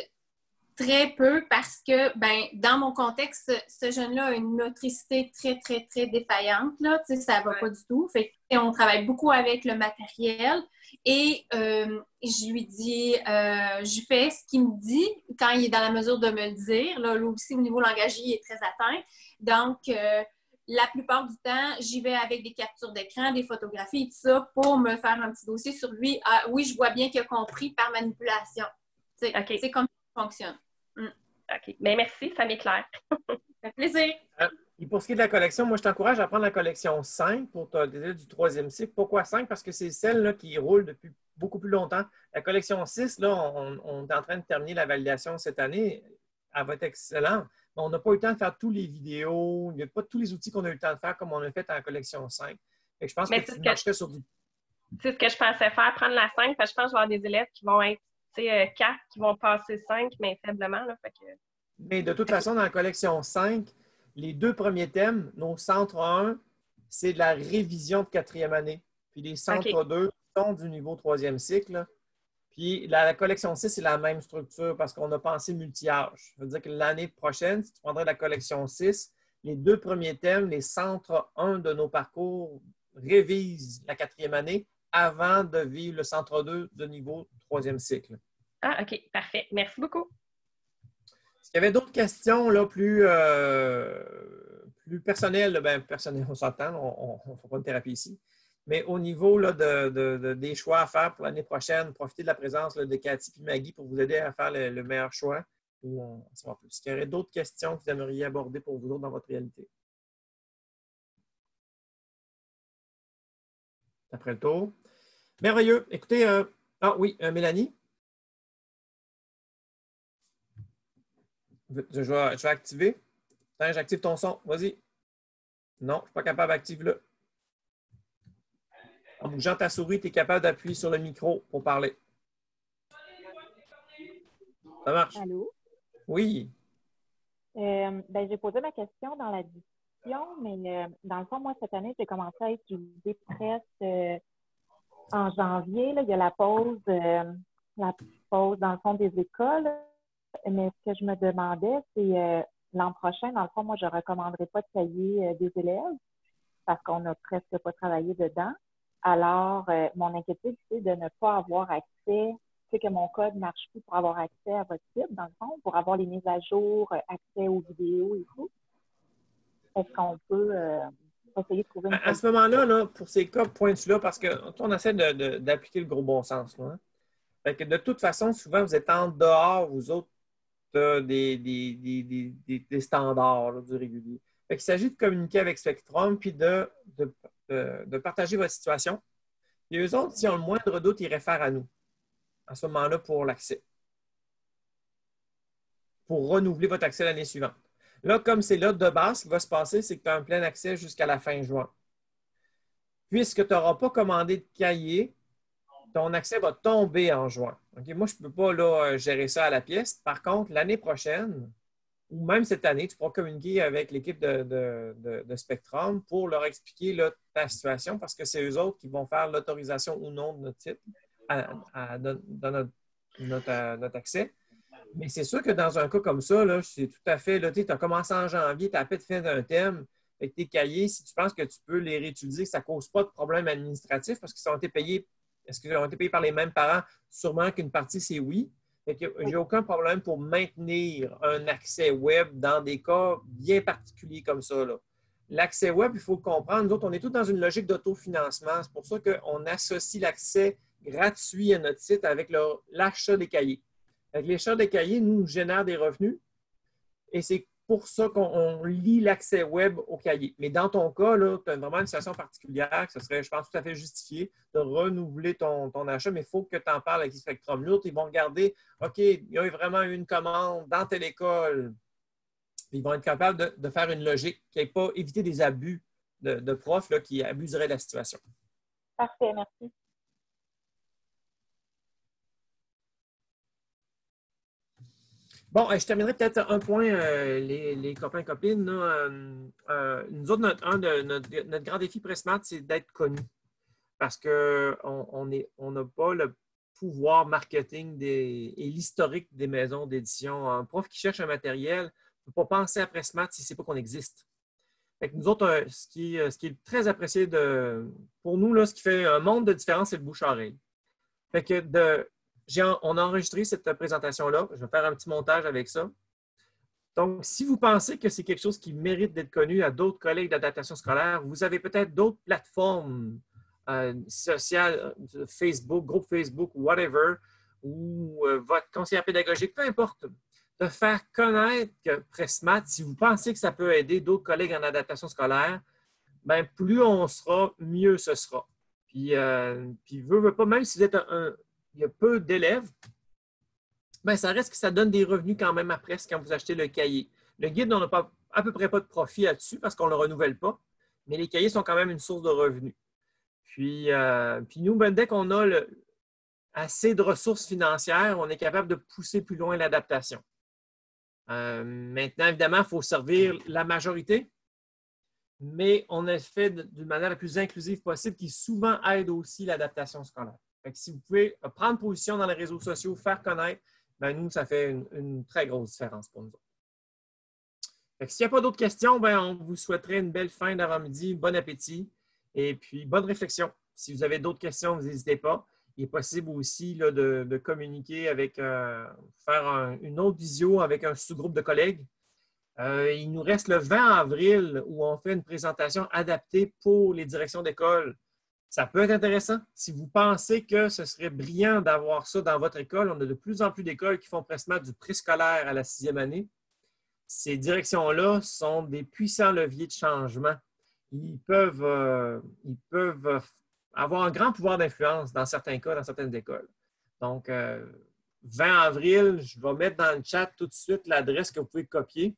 très peu parce que, dans mon contexte, ce jeune-là a une motricité très, très, très défaillante. Là. Tu sais, ça ne va pas du tout. Fait on travaille beaucoup avec le matériel et je lui dis, je fais ce qu'il me dit quand il est dans la mesure de me le dire. Là aussi, au niveau langagier, il est très atteint. Donc, la plupart du temps, j'y vais avec des captures d'écran, des photographies et tout ça pour me faire un petit dossier sur lui. Ah oui, je vois bien qu'il a compris par manipulation. Okay. C'est comme ça fonctionne. OK. Mais merci, ça m'éclaire. Ça fait plaisir. Et pour ce qui est de la collection, moi, je t'encourage à prendre la collection 5 pour ton élève du 3e cycle. Pourquoi 5? Parce que c'est celle-là qui roule depuis beaucoup plus longtemps. La collection 6, là, on est en train de terminer la validation cette année. Elle va être excellente. Mais on n'a pas eu le temps de faire tous les vidéos. Il n'y a pas tous les outils qu'on a eu le temps de faire comme on a fait en collection 5. Et je pense que tu marcherais sur du... C'est ce que je pensais faire, prendre la 5, parce que je pense que je vais avoir des élèves qui vont être 4, qui vont passer 5, mais faiblement. Là, fait que... Mais de toute façon, dans la collection 5, les 2 premiers thèmes, nos centres 1, c'est de la révision de 4e année. Puis les centres 2 sont du niveau 3e cycle. Puis la collection 6, c'est la même structure parce qu'on a pensé multi-âge. Ça veut dire que l'année prochaine, si tu prendrais la collection 6, les 2 premiers thèmes, les centres 1 de nos parcours révisent la 4e année avant de vivre le centre 2 de niveau 3e cycle. Ah, OK. Parfait. Merci beaucoup. Est-ce qu'il y avait d'autres questions là, plus personnelles? Personnelles, on s'entend, on ne fait pas de thérapie ici. Mais au niveau là, des choix à faire pour l'année prochaine, profitez de la présence là, de Cathy et Maggie pour vous aider à faire le meilleur choix. Est-ce qu'il y aurait d'autres questions que vous aimeriez aborder pour vous autres dans votre réalité? Après le tour. Merveilleux. Écoutez, Mélanie? Je vais activer. Attends, j'active ton son. Vas-y. Non, je ne suis pas capable d'activer-le. En bougeant ta souris, tu es capable d'appuyer sur le micro pour parler. Ça marche? Allô? Oui. J'ai posé ma question dans la discussion, mais dans le fond, moi, cette année, j'ai commencé à utiliser Press en janvier. Là, il y a la pause dans le fond des écoles. Mais ce que je me demandais, c'est l'an prochain, dans le fond, moi, je ne recommanderais pas de cahier des élèves parce qu'on n'a presque pas travaillé dedans. Alors, mon inquiétude, c'est de ne pas avoir accès, c'est que mon code ne marche plus pour avoir accès à votre site, dans le fond, pour avoir les mises à jour, accès aux vidéos et tout. Est-ce qu'on peut essayer de trouver une... À ce moment-là, là, pour ces cas pointus-là, parce qu'on essaie d'appliquer le gros bon sens. Là, hein? Fait que de toute façon, souvent, vous êtes en dehors, vous autres, des standards là, du régulier. Fait qu'il s'agit de communiquer avec Spectrum puis de partager votre situation. Et eux autres, s'ils ont le moindre doute, ils réfèrent à nous à ce moment-là pour l'accès. Pour renouveler votre accès l'année suivante. Là, comme c'est là de base, ce qui va se passer, c'est que tu as un plein accès jusqu'à la fin juin. Puisque tu n'auras pas commandé de cahier, ton accès va tomber en juin. Okay? Moi, je ne peux pas là, gérer ça à la pièce. Par contre, l'année prochaine, ou même cette année, tu pourras communiquer avec l'équipe de Spectrum pour leur expliquer là, ta situation parce que c'est eux autres qui vont faire l'autorisation ou non de notre site dans notre accès. Mais c'est sûr que dans un cas comme ça, là, c'est tout à fait, tu as commencé en janvier, tu as à peine fait un thème avec tes cahiers. Si tu penses que tu peux les réutiliser, ça ne cause pas de problème administratif parce qu'ils ont été payés. Est-ce qu'ils ont été payés par les mêmes parents? Sûrement qu'une partie, c'est oui. Je n'ai aucun problème pour maintenir un accès web dans des cas bien particuliers comme ça. L'accès web, il faut comprendre, nous autres, on est tous dans une logique d'autofinancement. C'est pour ça qu'on associe l'accès gratuit à notre site avec l'achat des cahiers. L'achat des cahiers nous génère des revenus et c'est pour ça qu'on lie l'accès web au cahier. Mais dans ton cas, tu as vraiment une situation particulière que ce serait, je pense, tout à fait justifié de renouveler ton achat, mais il faut que tu en parles avec Spectrum. L'autre, ils vont regarder, OK, il y a vraiment eu une commande dans telle école. Ils vont être capables de faire une logique qui n'ait pas éviter des abus de profs là, qui abuseraient de la situation. Parfait, merci. Bon, je terminerai peut-être un point, les copains et copines. Nous autres, notre grand défi Pressmart, c'est d'être connus. Parce qu'on n'a pas le pouvoir marketing et l'historique des maisons d'édition. Un prof qui cherche un matériel ne peut pas penser à Pressmart si ce n'est pas qu'on existe. Fait que nous autres, ce qui est très apprécié pour nous, là, ce qui fait un monde de différence, c'est le bouche-oreille. Fait que on a enregistré cette présentation-là. Je vais faire un petit montage avec ça. Donc, si vous pensez que c'est quelque chose qui mérite d'être connu à d'autres collègues d'adaptation scolaire, vous avez peut-être d'autres plateformes sociales, Facebook, groupe Facebook, whatever, ou votre conseiller pédagogique, peu importe, de faire connaître que Pressmart, si vous pensez que ça peut aider d'autres collègues en adaptation scolaire, bien, plus on sera, mieux ce sera. Puis veut pas, même si vous êtes il y a peu d'élèves, bien, ça reste que ça donne des revenus quand même après quand vous achetez le cahier. Le guide, on n'a pas à peu près pas de profit là-dessus parce qu'on ne le renouvelle pas, mais les cahiers sont quand même une source de revenus. Puis nous, ben, dès qu'on a assez de ressources financières, on est capable de pousser plus loin l'adaptation. Maintenant, évidemment, il faut servir la majorité, mais on a fait d'une manière la plus inclusive possible qui souvent aide aussi l'adaptation scolaire. Fait que si vous pouvez prendre position dans les réseaux sociaux, faire connaître, bien, nous, ça fait une très grosse différence pour nous autres. S'il n'y a pas d'autres questions, bien, on vous souhaiterait une belle fin d'avant-midi, bon appétit et puis bonne réflexion. Si vous avez d'autres questions, vous n'hésitez pas. Il est possible aussi là, de communiquer avec, faire une autre visio avec un sous-groupe de collègues. Il nous reste le 20 avril où on fait une présentation adaptée pour les directions d'école. Ça peut être intéressant. Si vous pensez que ce serait brillant d'avoir ça dans votre école, on a de plus en plus d'écoles qui font presque du préscolaire à la 6e année. Ces directions-là sont des puissants leviers de changement. Ils peuvent avoir un grand pouvoir d'influence dans certains cas, dans certaines écoles. Donc, 20 avril, je vais mettre dans le chat tout de suite l'adresse que vous pouvez copier.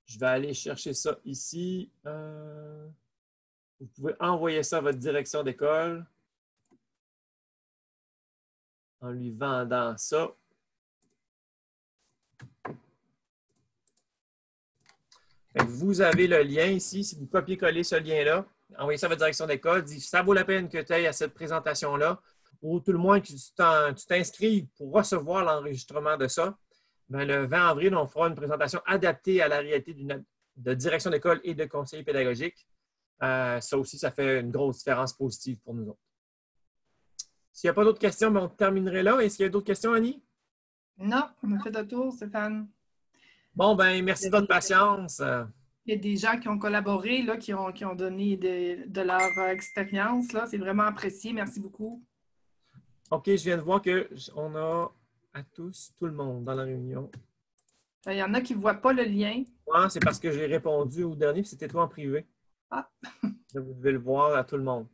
Je vais aller chercher ça ici. Vous pouvez envoyer ça à votre direction d'école en lui vendant ça. Vous avez le lien ici. Si vous copiez-collez ce lien-là, envoyez ça à votre direction d'école. Dites ça vaut la peine que tu ailles à cette présentation-là ou tout le moins que tu t'inscrives pour recevoir l'enregistrement de ça. Bien, le 20 avril, on fera une présentation adaptée à la réalité de direction d'école et de conseiller pédagogique. Ça aussi, ça fait une grosse différence positive pour nous autres. S'il n'y a pas d'autres questions, bien, on terminerait là. Est-ce qu'il y a d'autres questions, Annie? Non, on a fait le tour, Stéphane. Bon, bien, merci de votre patience. Il y a des gens qui ont collaboré, là, qui ont donné de leur expérience. C'est vraiment apprécié. Merci beaucoup. OK, je viens de voir qu'on a à tous, tout le monde dans la réunion. Il y en a qui ne voient pas le lien. Oui, c'est parce que j'ai répondu au dernier, puis c'était toi en privé. Ah! Vous devez le voir à tout le monde.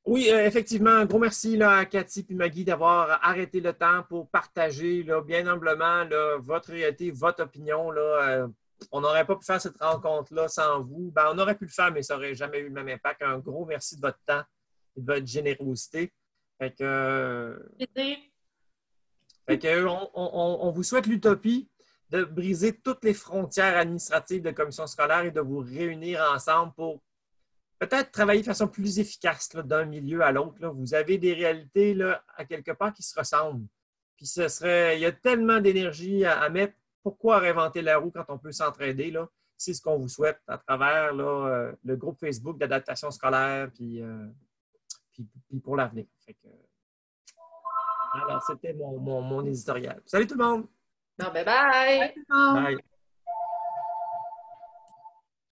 Oui, effectivement, un gros merci là, à Cathy et Maggie d'avoir arrêté le temps pour partager là, bien humblement là, votre réalité, votre opinion. Là, on n'aurait pas pu faire cette rencontre-là sans vous. Ben, on aurait pu le faire, mais ça n'aurait jamais eu le même impact. Un gros merci de votre temps et de votre générosité. Fait que, on vous souhaite l'utopie. de briser toutes les frontières administratives de commission scolaire et de vous réunir ensemble pour peut-être travailler de façon plus efficace là, d'un milieu à l'autre. Vous avez des réalités là, à quelque part qui se ressemblent. Puis il y a tellement d'énergie à mettre. Pourquoi réinventer la roue quand on peut s'entraider? Là? C'est ce qu'on vous souhaite à travers là, le groupe Facebook d'adaptation scolaire puis pour l'avenir. Alors, c'était mon éditorial. Salut tout le monde! Bye bye! Bye!